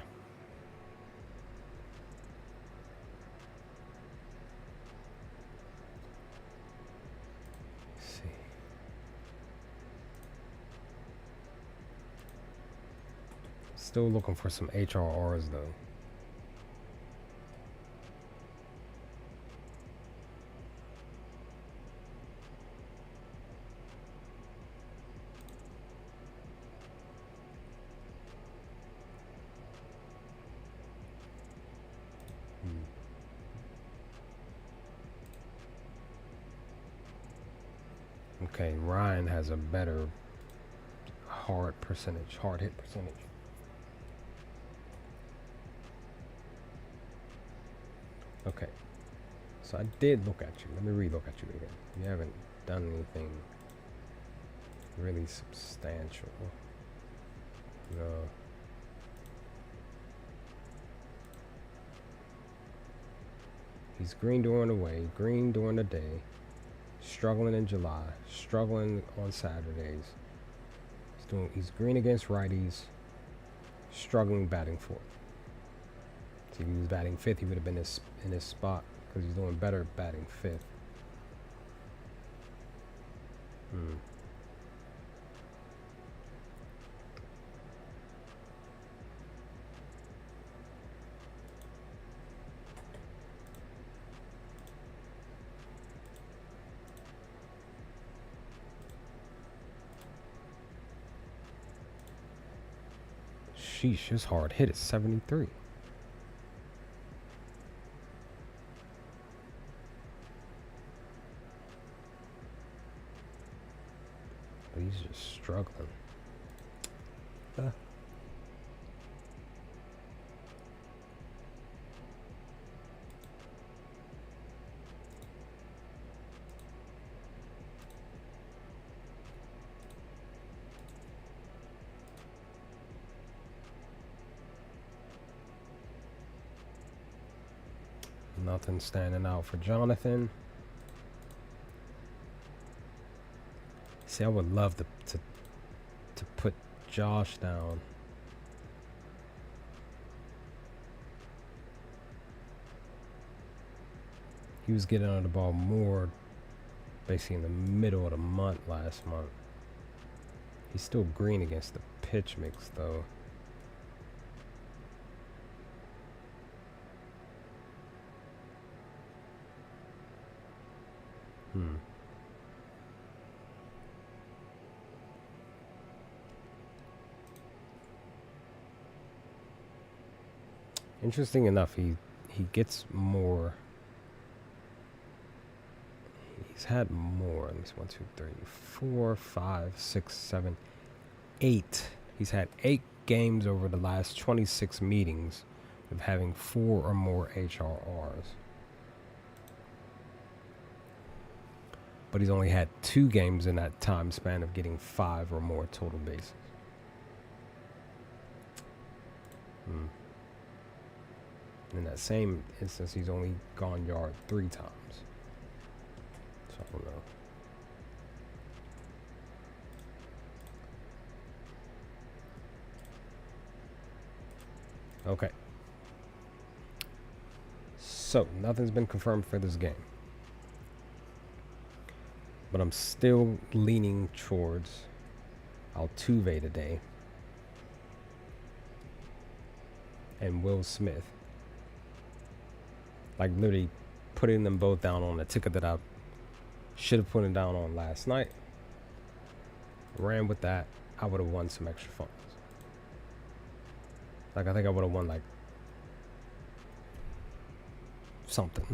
Still looking for some HRRs though. Okay, Ryan has a better hard hit percentage. Okay, so I did look at you. Let me re-look at you again. You haven't done anything really substantial. No. He's green during the way, green during the day, struggling in July, struggling on Saturdays. He's green against righties, struggling batting fourth. So if he was batting fifth, he would have been in his spot because he's doing better batting fifth. Sheesh, his hard hit is 73. But he's just struggling. Nothing standing out for Jonathan. See, I would love to put Josh down. He was getting on the ball more basically in the middle of the month last month. He's still green against the pitch mix though. Interesting enough, he gets more. He's had more. Let me see, 1, 2, 3, 4, 5, 6, 7, 8. He's had 8 games over the last 26 meetings of having 4 or more HRRs. But he's only had 2 games in that time span of getting 5 or more total bases. In that same instance, he's only gone yard 3 times. So I don't know. Okay. So, nothing's been confirmed for this game. But I'm still leaning towards Altuve today. And Will Smith. Like literally putting them both down on the ticket that I should have put them down on last night. Ran with that. I would have won some extra funds. Like I think I would have won like something.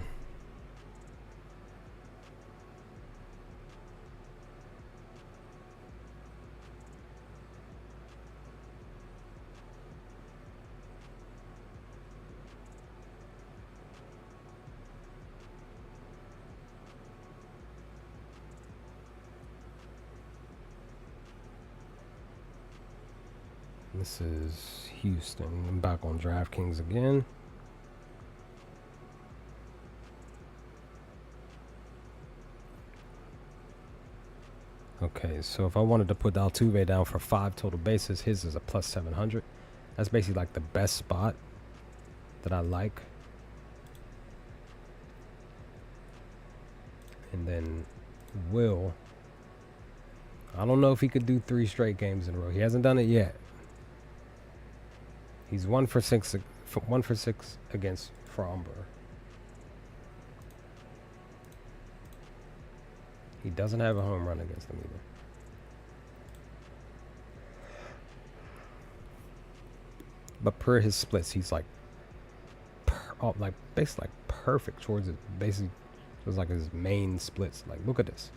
This is Houston. I'm back on DraftKings again. Okay, so if I wanted to put Altuve down for 5 total bases, his is a plus 700. That's basically like the best spot that I like. And then Will, I don't know if he could do 3 straight games in a row. He hasn't done it yet. He's 1 for 6, 1 for 6 against Fromber. He doesn't have a home run against them either. But per his splits, he's like, basically like perfect towards it. Basically, it was like his main splits. Like, look at this.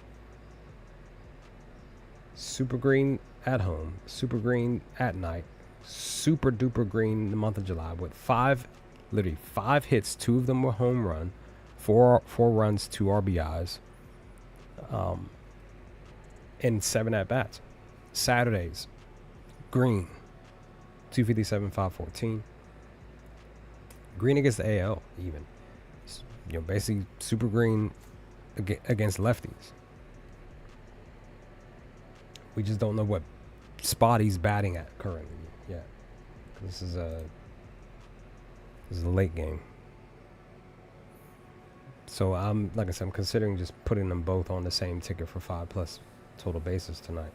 Super green at home, super green at night, super duper green in the month of July with literally 5 hits. 2 of them were home run, four runs, 2 RBIs, and 7 at bats. Saturdays, green, 257, 514. Green against the AL even. Basically super green against lefties. We just don't know what spot he's batting at currently yet. This is a late game. So like I said, I'm considering just putting them both on the same ticket for 5+ total bases tonight.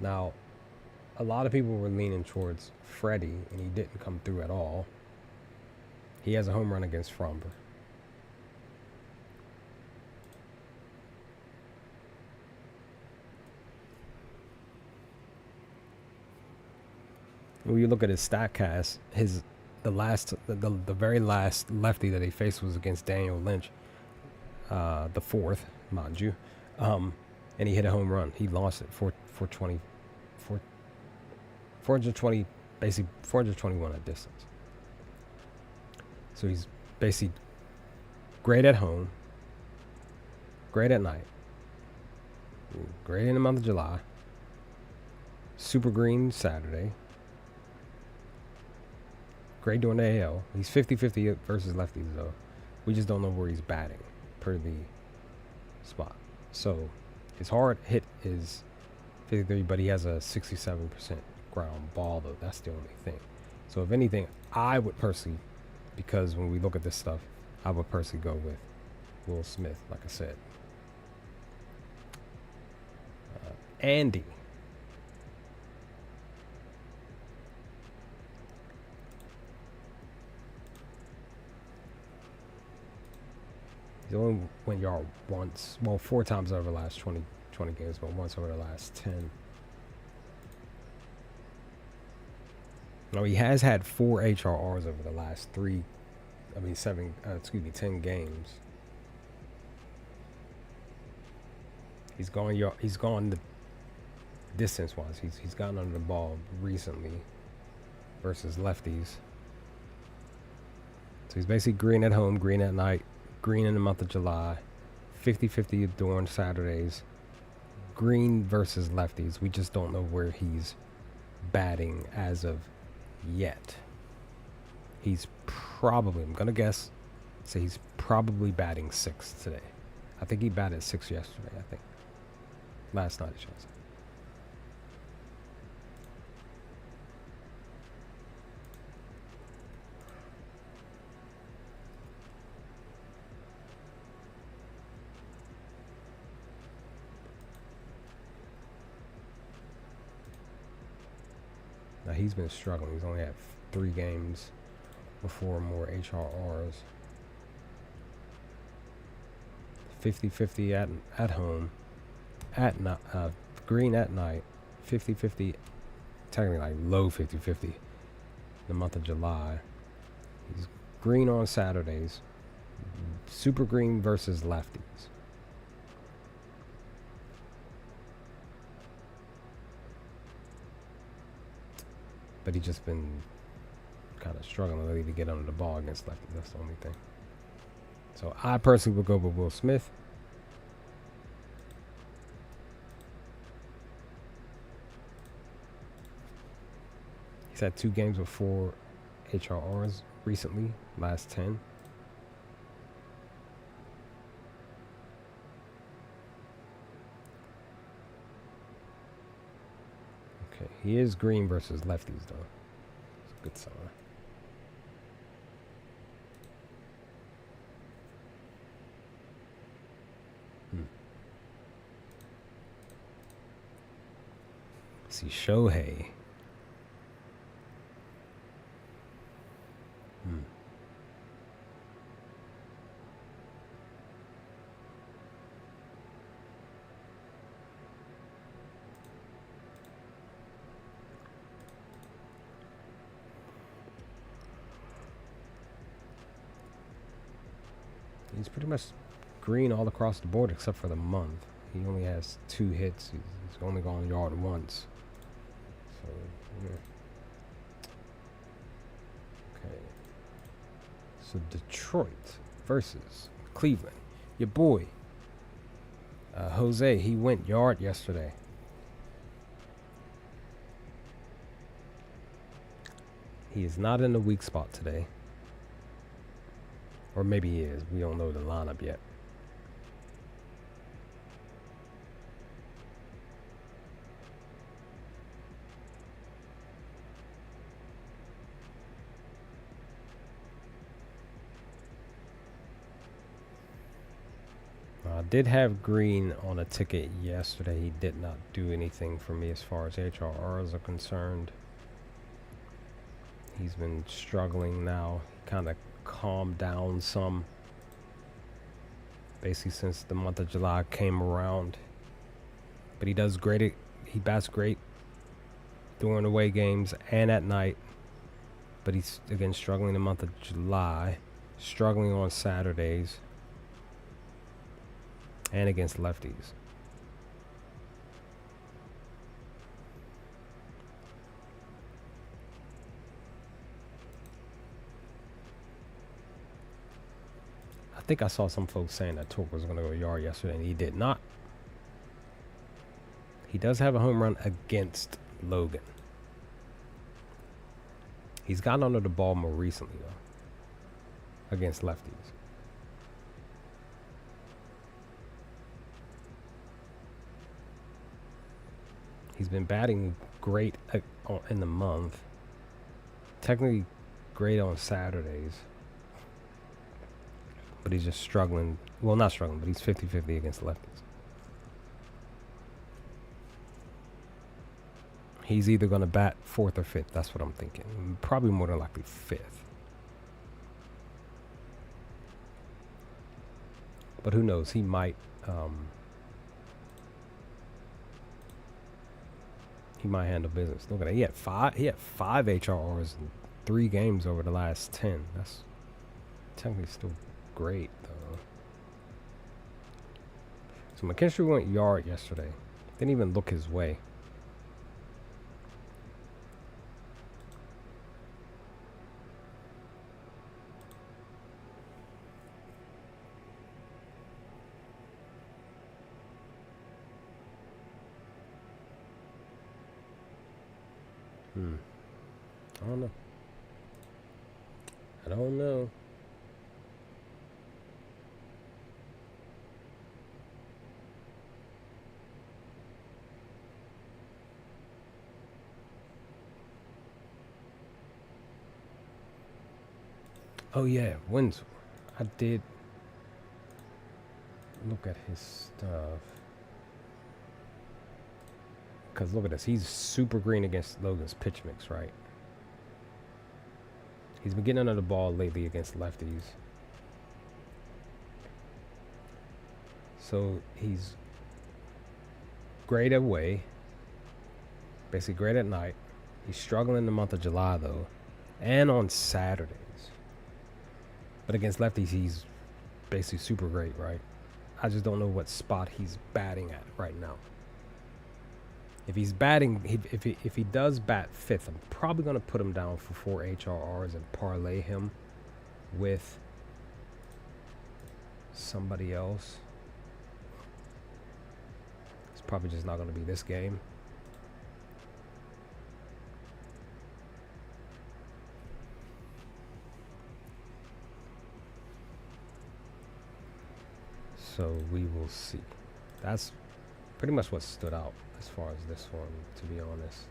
Now, a lot of people were leaning towards Freddie, and he didn't come through at all. He has a home run against Fromber. When you look at his StatCast, the very last lefty that he faced was against Daniel Lynch, the 4th, mind you, and he hit a home run. He lost it 420, basically 421 at distance. So he's basically great at home, great at night, great in the month of July, super green Saturday, great during the AL. He's 50-50 versus lefties, though. We just don't know where he's batting per the spot. So his hard hit is 53, but he has a 67% ground ball, though. That's the only thing. So if anything, I would personally, because when we look at this stuff, I would personally go with Will Smith, like I said. Andy. He only went yard once. Well, 4 times over the last 20 games, but once over the last 10. No, he has had 4 HRRs over the last 10 games. He's gone the distance wise. He's gotten under the ball recently versus lefties. So he's basically green at home, green at night, green in the month of July, 50-50 during Saturdays, green versus lefties. We just don't know where he's batting as of yet. He's probably, I'm gonna guess, say he's probably batting 6th today. I think he batted 6 yesterday. I think last night, I should say. Now he's been struggling. He's only had 3 games before more HRRs. 50-50 at home, green at night, 50-50, technically like low 50-50 the month of July. He's green on Saturdays, super green versus lefties. But he's just been kind of struggling really to get under the ball against lefties. That's the only thing. So I personally would go with Will Smith. He's had 2 games with 4 HRRs recently, last 10. Okay, he is green versus lefties, though. It's a good sign. See Shohei. He's pretty much green all across the board except for the month. He only has 2 hits. He's only gone yard once. So, yeah. Okay. So Detroit versus Cleveland. Your boy, Jose, he went yard yesterday. He is not in the weak spot today. Or maybe he is. We don't know the lineup yet. I did have Green on a ticket yesterday. He did not do anything for me as far as HRRs are concerned. He's been struggling now. He kind of calmed down some. Basically since the month of July came around. But he does great. He bats great during away games and at night. But he's, again, struggling the month of July. Struggling on Saturdays. And against lefties. I think I saw some folks saying that Torque was going to go yard yesterday, and he did not. He does have a home run against Logan. He's gotten under the ball more recently, though, against lefties. He's been batting great in the month. Technically great on Saturdays. But he's just struggling. Well, not struggling, but he's 50-50 against lefties. He's either going to bat 4th or 5th. That's what I'm thinking. Probably more than likely 5th. But who knows? He might... he might handle business. Look at that. He had 5 HRRs in 3 games over the last 10. That's technically still great, though. So McKinstry went yard yesterday. Didn't even look his way. I don't know. I don't know. Oh yeah, Windsor. I did look at his stuff. Because look at this. He's super green against Logan's pitch mix, right? He's been getting under the ball lately against lefties. So he's great away. Basically great at night. He's struggling in the month of July, though. And on Saturdays. But against lefties, he's basically super great, right? I just don't know what spot he's batting at right now. If he's batting, if he does bat 5th, I'm probably going to put him down for 4 HRRs and parlay him with somebody else. It's probably just not going to be this game. So we will see. That's pretty much what stood out as far as this one, to be honest.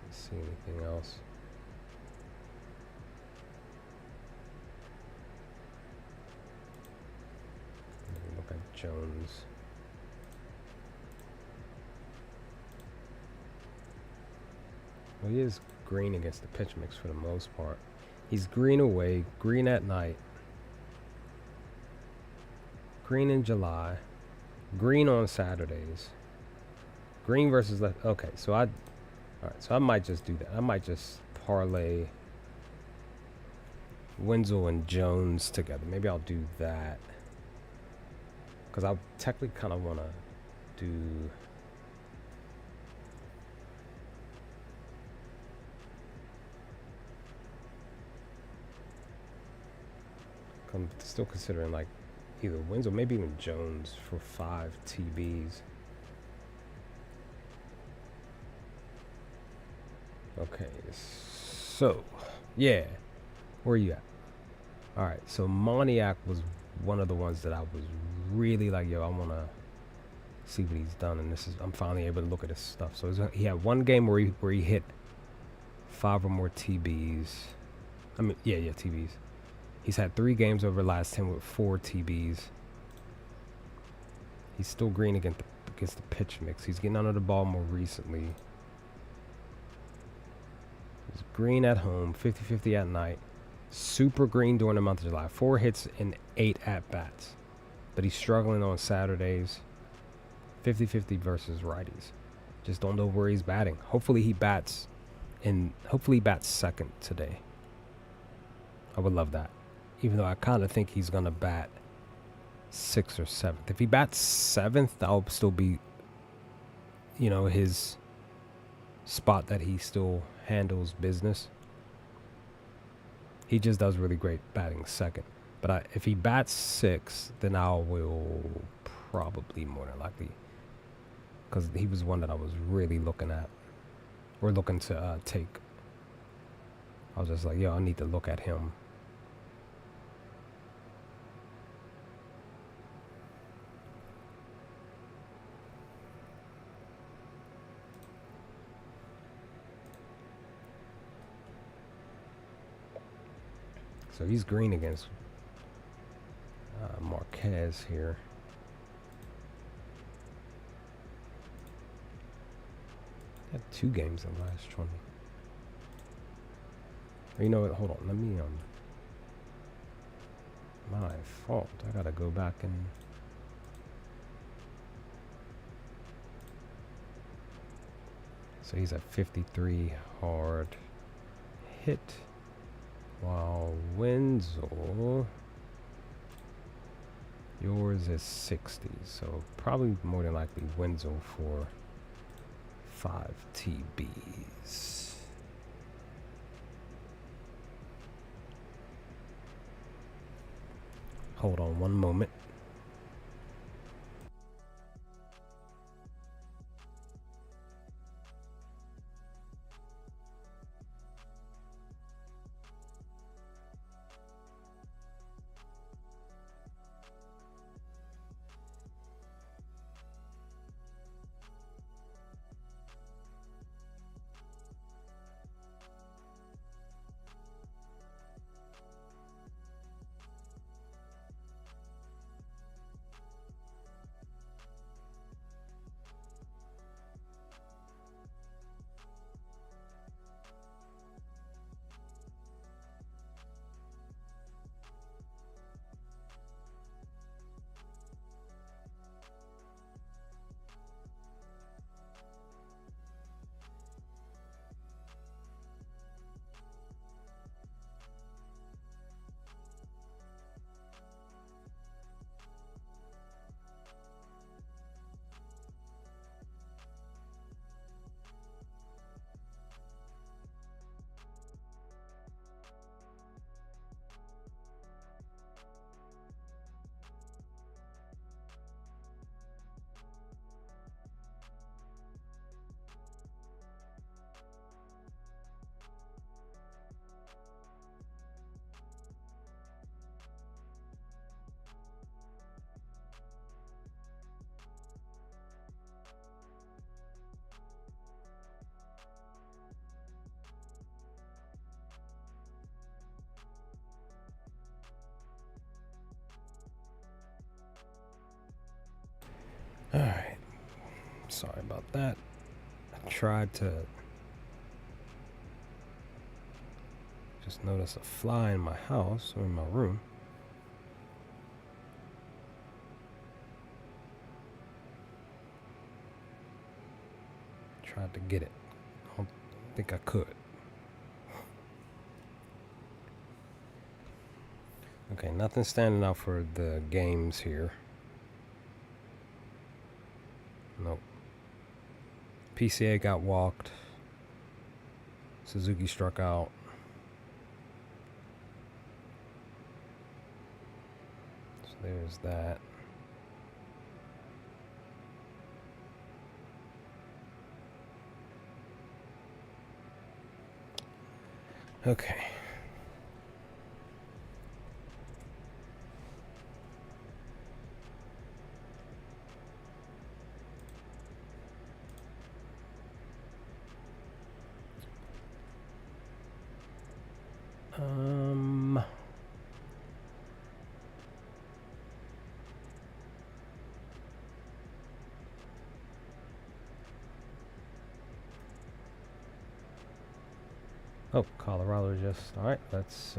Let's see anything else. Look at Jones. Well, he is green against the pitch mix for the most part. He's green away, green at night, green in July, green on Saturdays, green versus left. Okay, so all right, so I might just do that. I might just parlay Wenzel and Jones together. Maybe I'll do that. Because I technically kind of want to do... I'm still considering like either Wenzel, maybe even Jones for 5 TBs. Okay, so yeah, where are you at? All right, so Moniak was one of the ones that I was really like, yo, I want to see what he's done, and I'm finally able to look at his stuff. So he had one game where he hit 5 or more TBs. I mean, yeah, TBs. He's had 3 games over the last 10 with 4 TBs. He's still green against the pitch mix. He's getting under the ball more recently. He's green at home, 50-50 at night. Super green during the month of July. 4 hits and 8 at-bats. But he's struggling on Saturdays. 50-50 versus righties. Just don't know where he's batting. Hopefully he bats second today. I would love that. Even though I kind of think he's going to bat 6th or 7th. If he bats 7th, that'll still be, his spot that he still handles business. He just does really great batting second. But if he bats 6th, then I will probably more than likely, because he was one that I was really looking at or looking to take. I was just like, yo, I need to look at him. So he's green against Marquez here. Had 2 games in the last 20. Or you know what? Hold on. Let me my fault. I gotta go back and. So he's at 53 hard hit. While Wenzel, yours is 60, so probably more than likely Wenzel for 5 TBs. Hold on one moment. Alright. Sorry about that. I tried to Just noticed a fly in my house or in my room. Tried to get it. I don't think I could. Okay, nothing standing out for the games here. Nope. PCA got walked. Suzuki struck out. So there's that. Okay. Oh, Colorado just... Alright, let's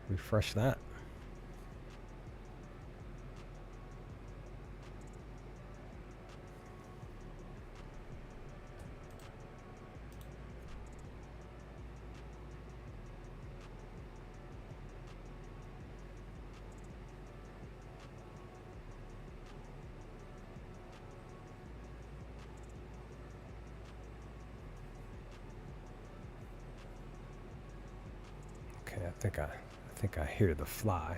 refresh that. Okay, I think I hear the fly.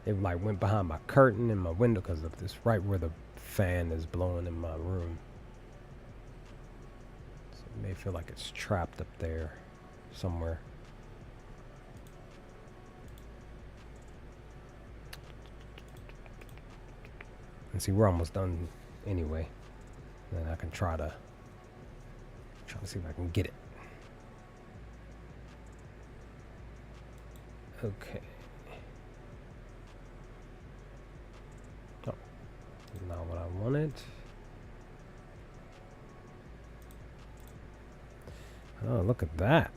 It like went behind my curtain in my window because of this, right where the fan is blowing in my room. So it may feel like it's trapped up there somewhere. And see, we're almost done anyway. Then I can try to see if I can get it. Okay. Oh, not what I wanted. Oh, look at that.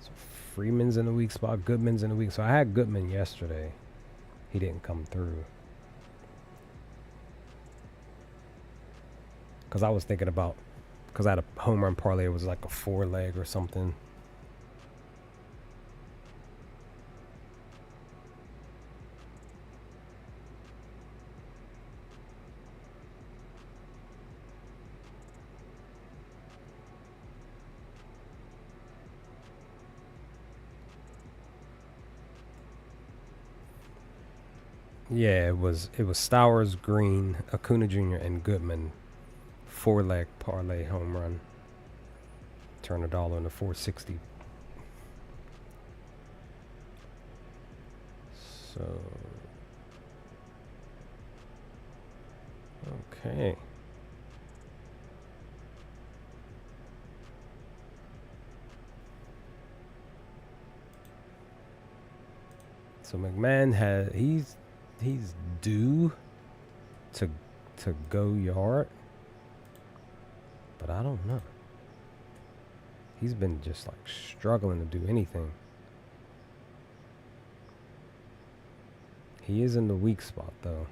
So Freeman's in the weak spot, Goodman's in the weak. So I had Goodman yesterday. He didn't come through. Because I was thinking about, because I had a home run parlay, it was like a 4-leg or something. Yeah, it was Stowers, Green, Acuna Jr., and Goodman. 4-leg parlay home run. Turned it all into 460. So, okay. So McMahon he's due to go yard, but I don't know. He's been just like struggling to do anything. He is in the weak spot though.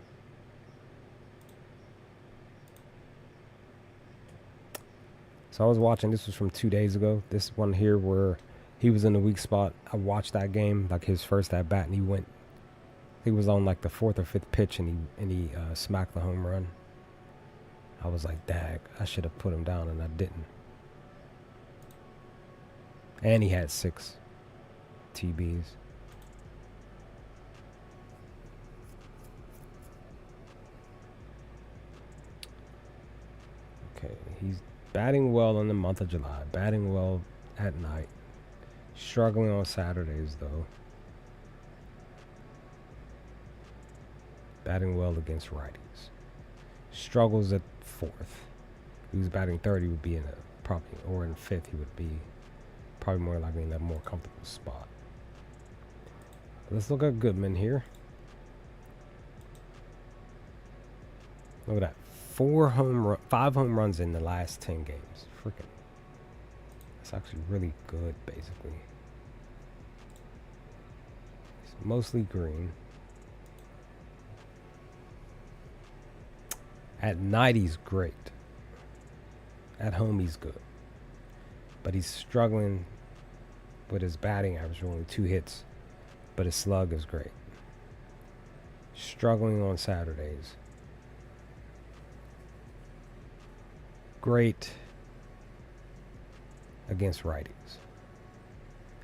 So I was watching, this was from 2 days ago. This one here where he was in the weak spot. I watched that game, like his first at bat, and he was on like the 4th or 5th pitch, and he smacked the home run. I was like, dag, I should have put him down, and I didn't. And he had 6 TBs. Okay, he's batting well in the month of July, batting well at night, struggling on Saturdays though. Batting well against righties. Struggles at 4th. If he was batting 30, he would be in probably, or in 5th, he would be probably more likely in that more comfortable spot. Let's look at Goodman here. Look at that. 5 home runs in the last 10 games. Freaking. It's actually really good, basically. It's mostly green. At night, he's great. At home, he's good. But he's struggling with his batting average, only 2 hits. But his slug is great. Struggling on Saturdays. Great against righties.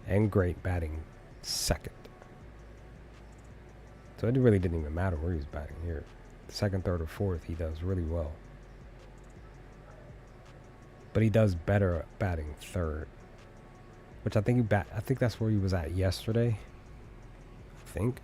And great batting second. So it really didn't even matter where he was batting here. Second, third, or fourth, he does really well. But he does better at batting third, which I think I think that's where he was at yesterday. I think.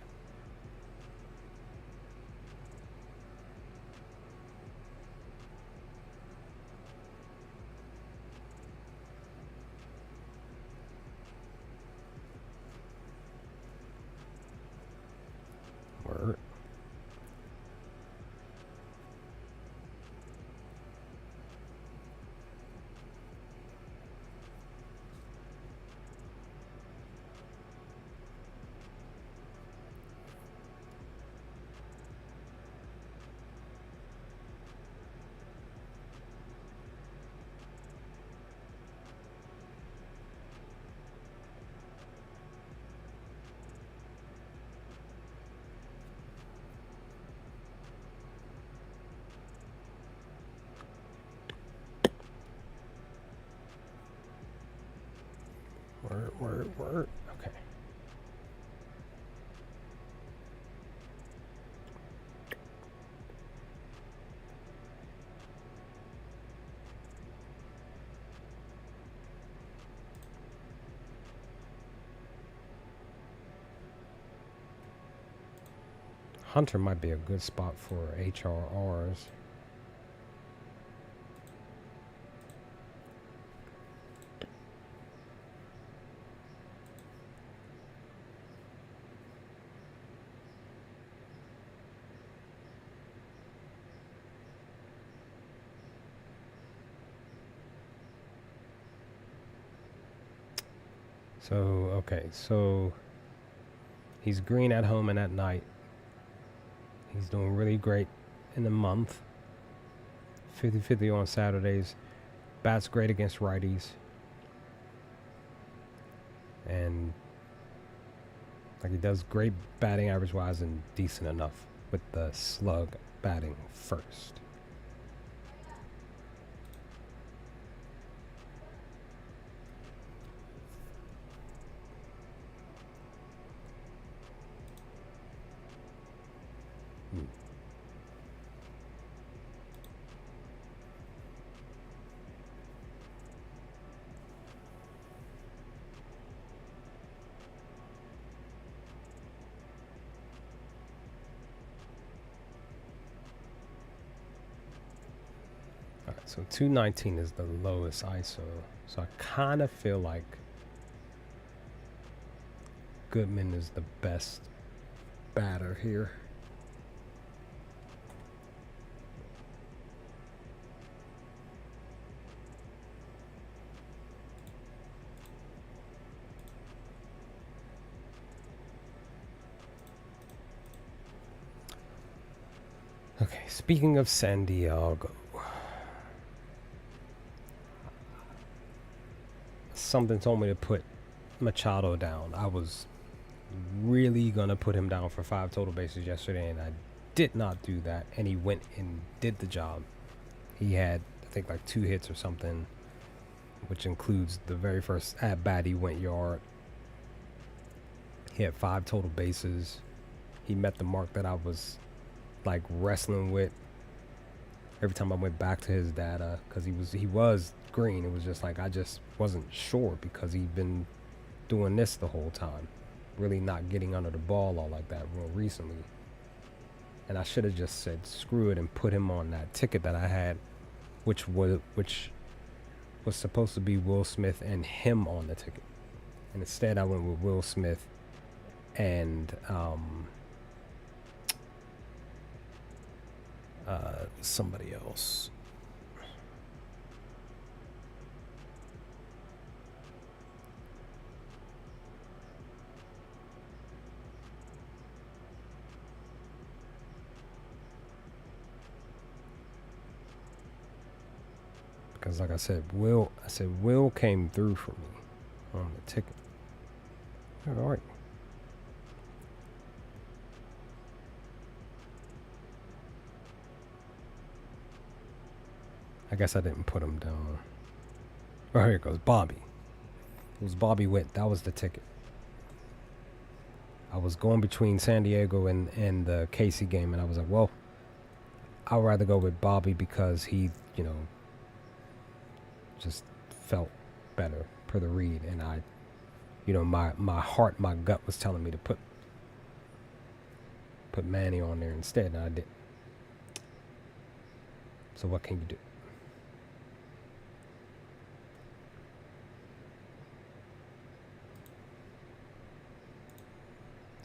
Word. Word. Okay. Hunter might be a good spot for HRRs. So, okay, so he's green at home and at night. He's doing really great in the month. 50-50 on Saturdays. Bats great against righties. And like he does great batting average wise and decent enough with the slug batting first. Alright, so 219 is the lowest ISO. So I kind of feel like Goodman is the best batter here. Okay, speaking of San Diego, something told me to put Machado down. I was really gonna put him down for 5 total bases yesterday, and I did not do that, and he went and did the job. He had, I think, like 2 hits or something, which includes the very first at bat he went yard. He had 5 total bases. He met the mark that I was like wrestling with every time I went back to his data, because he was green. It was just like I just wasn't sure, because he'd been doing this the whole time, really not getting under the ball all like that real recently. And I should have just said screw it and put him on that ticket that I had, which was supposed to be Will Smith and him on the ticket. And instead I went with Will Smith and somebody else. Because like I said, Will came through for me on the ticket. All right. I guess I didn't put him down. Oh, here it goes. Bobby. It was Bobby Witt. That was the ticket. I was going between San Diego and the Casey game, and I was like, well, I'd rather go with Bobby because he, just felt better per the read. And I, my heart, my gut was telling me to put Manny on there instead, and I didn't. So what can you do?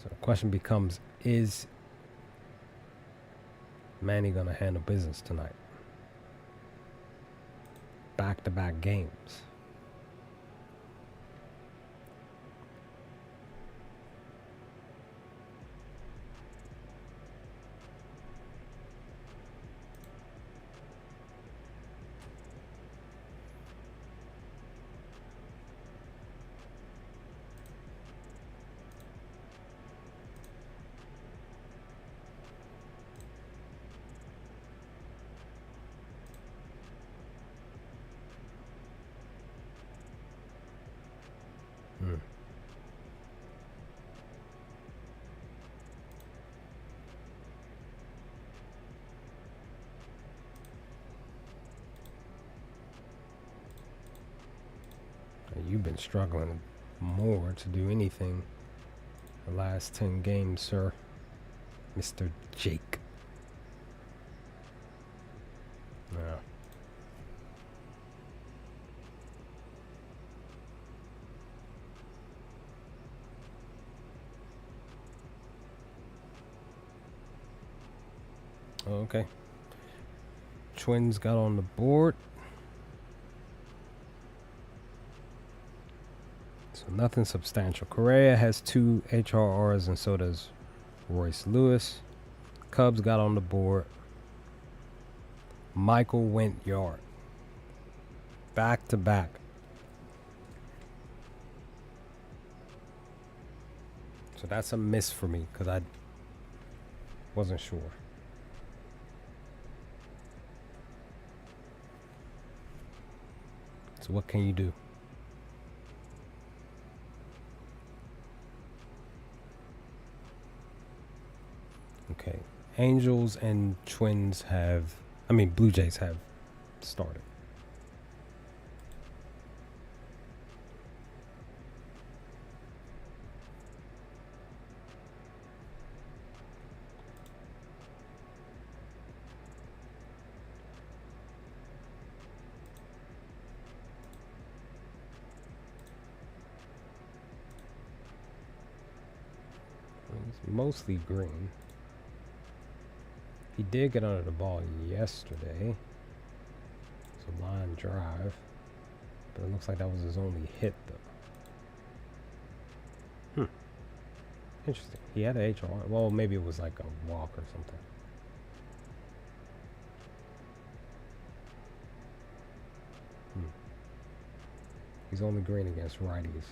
So the question becomes, is Manny going to handle business tonight? Back-to-back games. You've been struggling more to do anything the last 10 games, sir. Mr. Jake. Yeah. Okay. Twins got on the board. So nothing substantial. Correa has 2 HRRs, and so does Royce Lewis. Cubs got on the board. Michael went yard. Back to back. So that's a miss for me because I wasn't sure. So what can you do? Okay. Angels and Twins Blue Jays have started. It's mostly green. He did get under the ball yesterday. It's a line drive. But it looks like that was his only hit, though. Interesting. He had a HR. Well, maybe it was like a walk or something. He's only green against righties.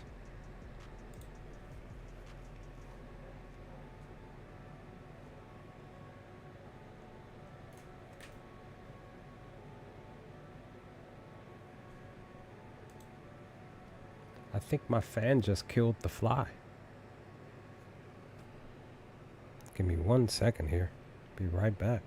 I think my fan just killed the fly. Give me 1 second here. Be right back.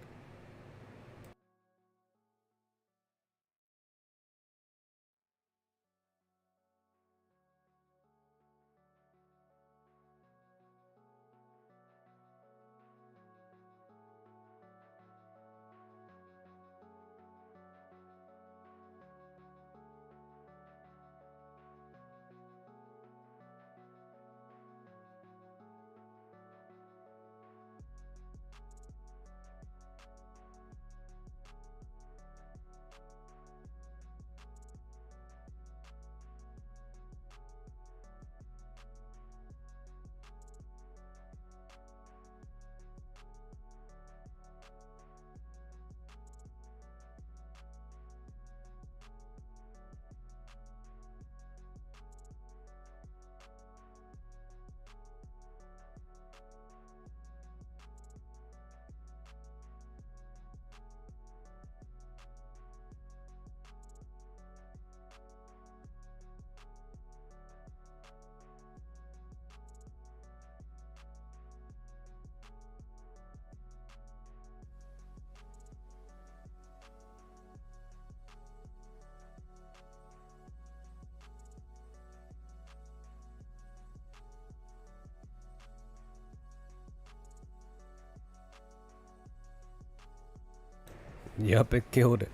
Yep, it killed it.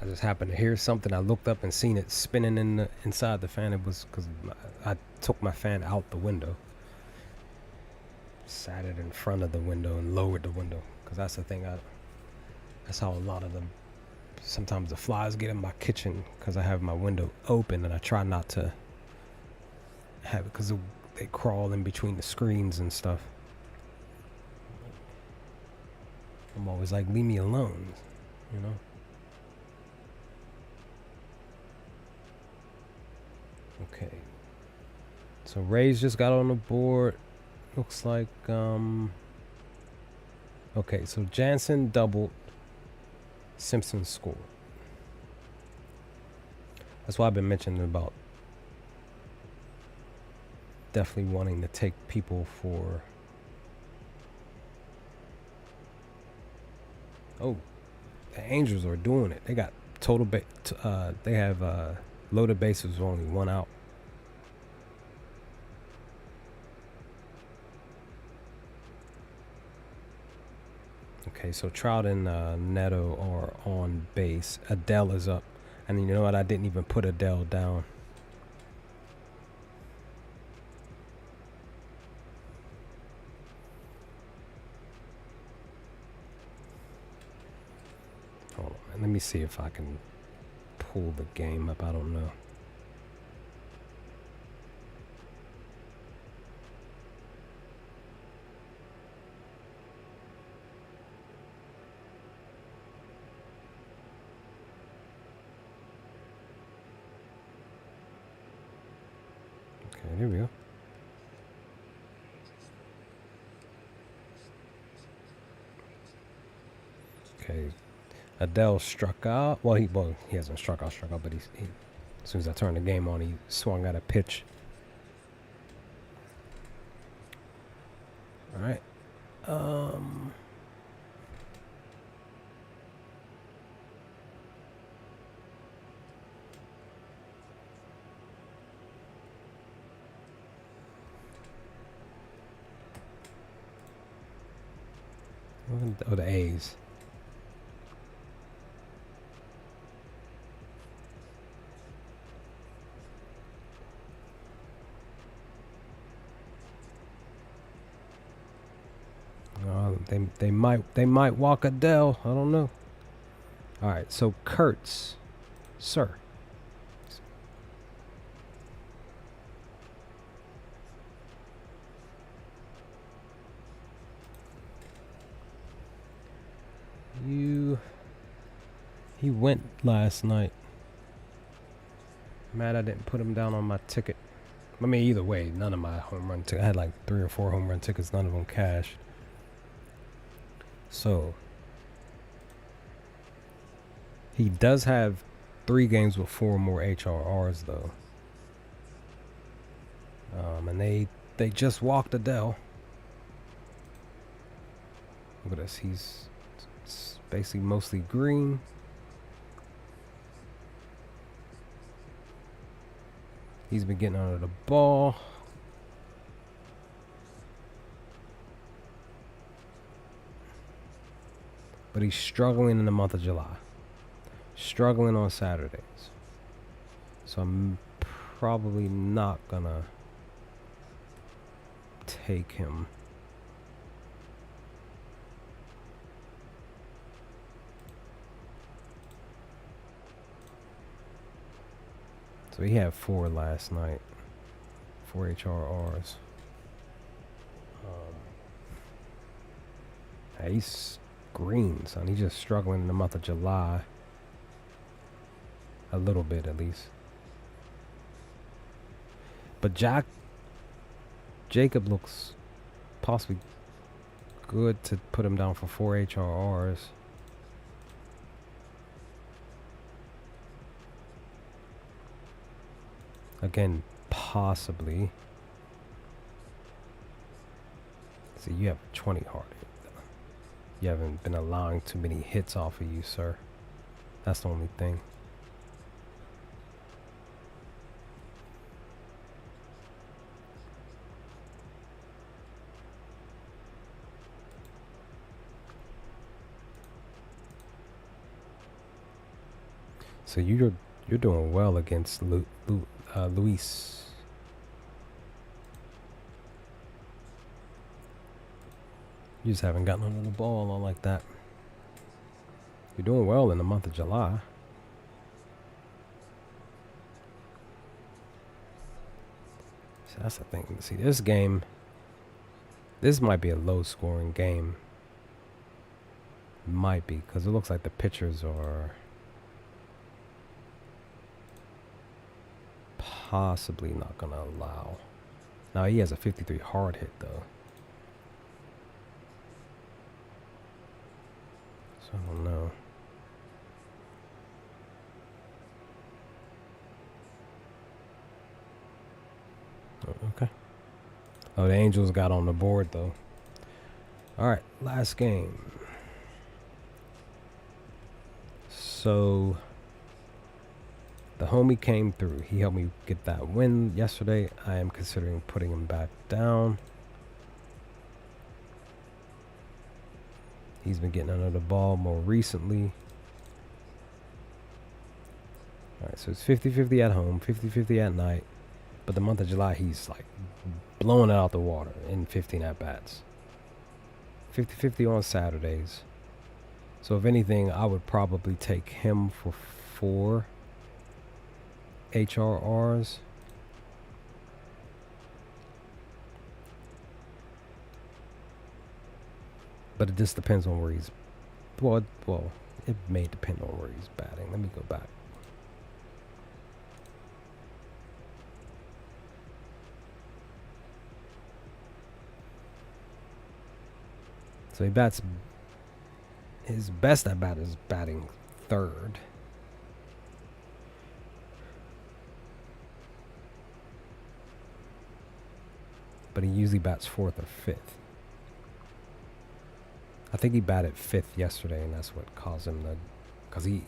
I just happened to hear something. I looked up and seen it spinning inside the fan. It was because I took my fan out the window, sat it in front of the window, and lowered the window. Because that's the thing. That's how a lot of them. Sometimes the flies get in my kitchen because I have my window open, and I try not to have it because they crawl in between the screens and stuff. I'm always like, leave me alone, you know. Okay. So Rays just got on the board. Looks like okay, so Jansen doubled, Simpson scored. That's why I've been mentioning about definitely wanting to take people for. Oh, the Angels are doing it. They got total they have loaded bases with only one out. Okay, so Trout and Neto are on base. Adele is up. And you know what? I didn't even put Adele down. Hold on. Let me see if I can pull the game up. I don't know. Okay, there we go. Okay, Adele struck out. Well, he hasn't struck out, but he as soon as I turned the game on, he swung at a pitch. All right. Oh, the A's. They might walk Adele. I don't know. All right, so Kurtz, sir. He went last night. Mad I didn't put him down on my ticket. I mean, either way, none of my home run tickets. I had like 3 or 4 home run tickets. None of them cashed. So he does have 3 games with 4 more HRRs though. And they just walked Adele. Look at this. He's basically mostly green. He's been getting under the ball. But he's struggling in the month of July. Struggling on Saturdays. So I'm probably not gonna take him. So he had 4 last night. 4 HRRs. He's green, son. He's just struggling in the month of July. A little bit, at least. But Jacob looks possibly good to put him down for 4 HRRs. Again, possibly. See, you have 20 hard. You haven't been allowing too many hits off of you, sir. That's the only thing. So you're doing well against Luis. You just haven't gotten under the ball all like that. You're doing well in the month of July. So that's the thing. See, this game, this might be a low-scoring game. Might be, because it looks like the pitchers are possibly not going to allow. Now, he has a 53 hard hit, though. So I don't know. Okay. Oh, the Angels got on the board, though. All right, last game. So the homie came through. He helped me get that win yesterday. I am considering putting him back down. He's been getting under the ball more recently. All right, so it's 50-50 at home, 50-50 at night. But the month of July, he's like blowing it out the water in 15 at-bats. 50-50 on Saturdays. So if anything, I would probably take him for 4 HRRs. But it just depends on where he's... Well, it may depend on where he's batting. Let me go back. So he bats... His best at bat is batting third. But he usually bats fourth or fifth. I think he batted fifth yesterday, and that's what caused him to... Because he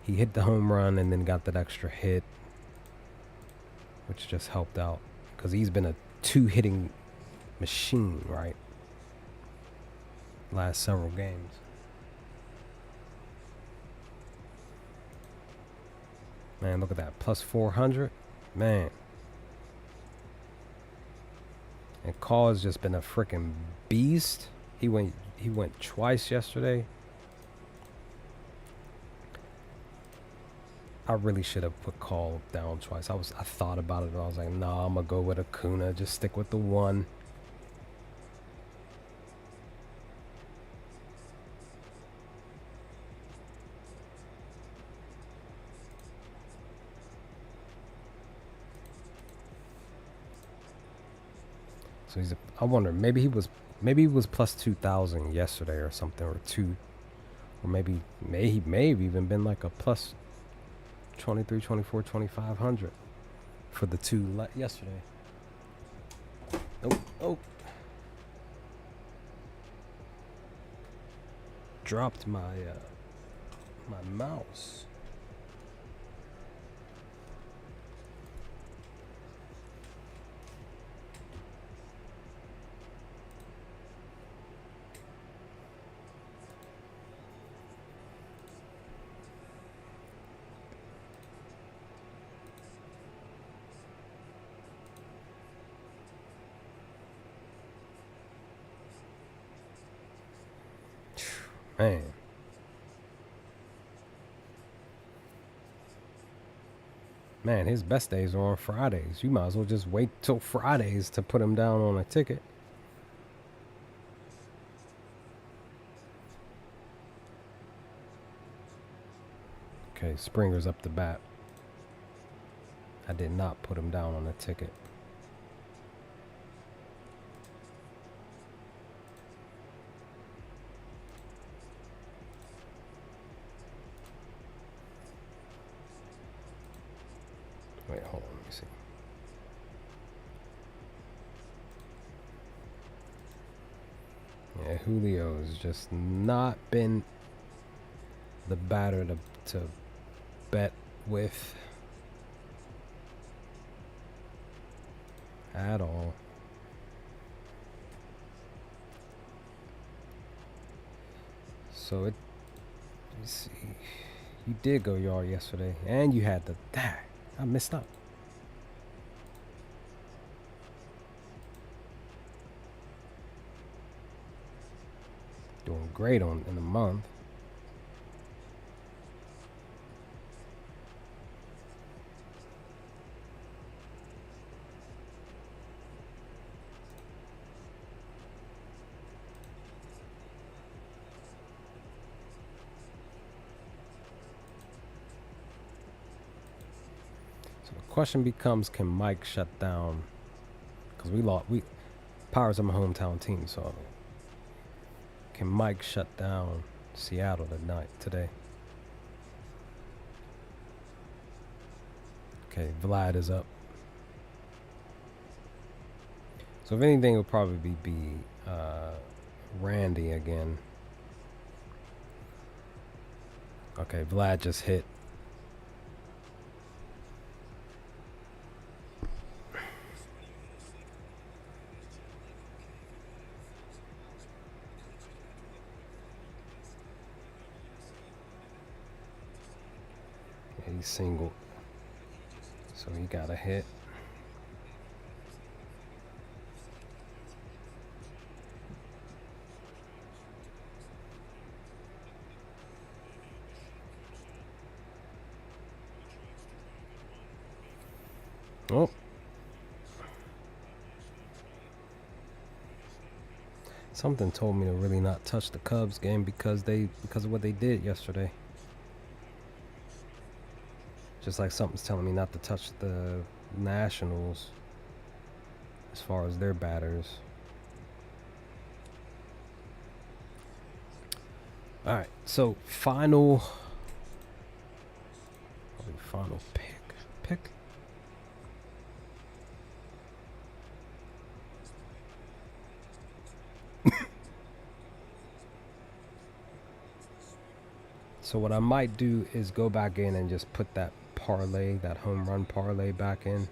hit the home run and then got that extra hit, which just helped out. Because he's been a 2-hitting machine, right? Last several games. Man, look at that. Plus 400. Man. And Call has just been a freaking beast. He went twice yesterday. I really should have put Call down twice. I thought about it, but I was like, nah, I'm gonna go with Acuna. Just stick with the one. So I wonder, maybe he was plus 2,000 yesterday or something, or maybe he may have even been like a plus 23, 24, 2,500 for the two yesterday. Oh. Dropped my mouse. Man, his best days are on Fridays. You might as well just wait till Fridays to put him down on a ticket. Okay, Springer's up the bat. I did not put him down on a ticket. Wait, hold on, let me see. Yeah, Julio's just not been the batter to bet with at all. So let me see. You did go yard yesterday, and you had the... I missed up. Doing great in the month. So the question becomes, can Mike shut down? Because we Pirates are my hometown team, so can Mike shut down Seattle today? Okay, Vlad is up. So if anything, it would probably be Randy again. Okay, Vlad just hit. Yeah, he singled. So he got a hit. Oh. Something told me to really not touch the Cubs game because of what they did yesterday. Just like something's telling me not to touch the Nationals as far as their batters. All right, so final pick. So what I might do is go back in and just put that parlay, that home run parlay back in.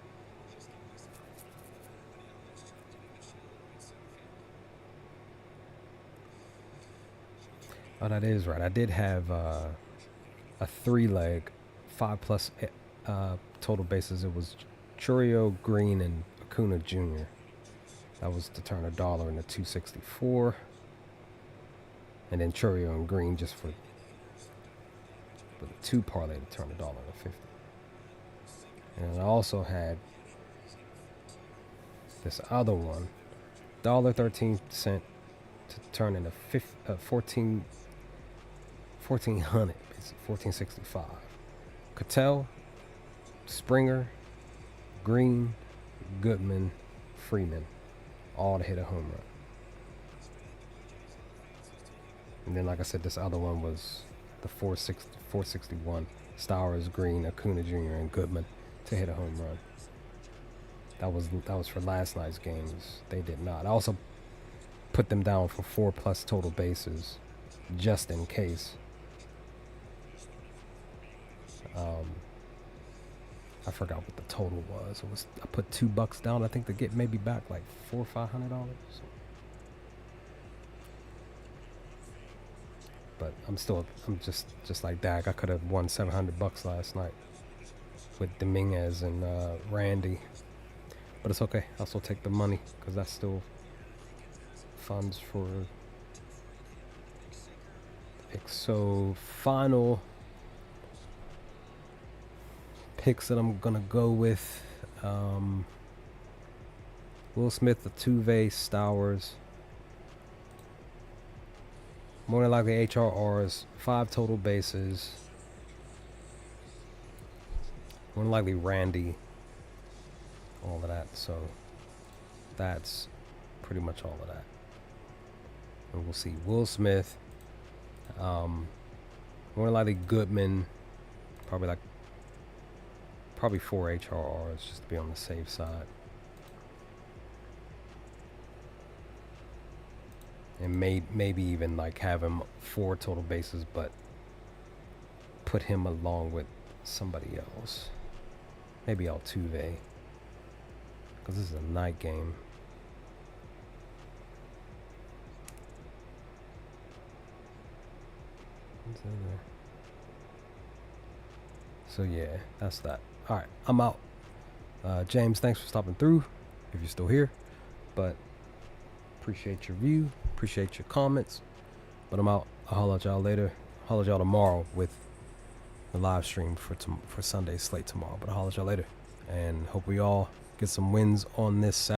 Oh, that is right. I did have a 3-leg, 5+ total bases. It was Churio, Green, and Acuna Jr. That was to turn $1 into 264. And then Churio and Green just for the 2 parlay to turn $1 into 50. And I also had this other one, $1.13 to turn into 1400, basically 1465. Cattell, Springer, Green, Goodman, Freeman, all to hit a home run. And then, like I said, this other one was the 461. Stowers, Green, Acuna Jr., and Goodman to hit a home run. That was for last night's games. They did not. I also put them down for 4+ total bases, just in case. I forgot what the total was. I put $2 down. I think to get maybe back like $400 or $500. But I'm just like Dak. I could have won $700 last night with Dominguez and Randy, but it's okay. I'll still take the money because that's still funds for picks. So final picks that I'm gonna go with: Will Smith, Altuve, Stowers. More than likely HRRs, 5 total bases. More than likely Randy. All of that. So that's pretty much all of that. And we'll see. Will Smith. More than likely Goodman. Probably 4 HRRs just to be on the safe side. And maybe even like have him 4 total bases, but put him along with somebody else. Maybe Altuve, because this is a night game. What's in there? So yeah, that's that. All right, I'm out. James, thanks for stopping through, if you're still here. But appreciate your view, appreciate your comments. But I'm out. I'll holler at y'all later. Holler at y'all tomorrow with the live stream for Sunday's slate tomorrow. But I'll holler at y'all later, and hope we all get some wins on this Saturday.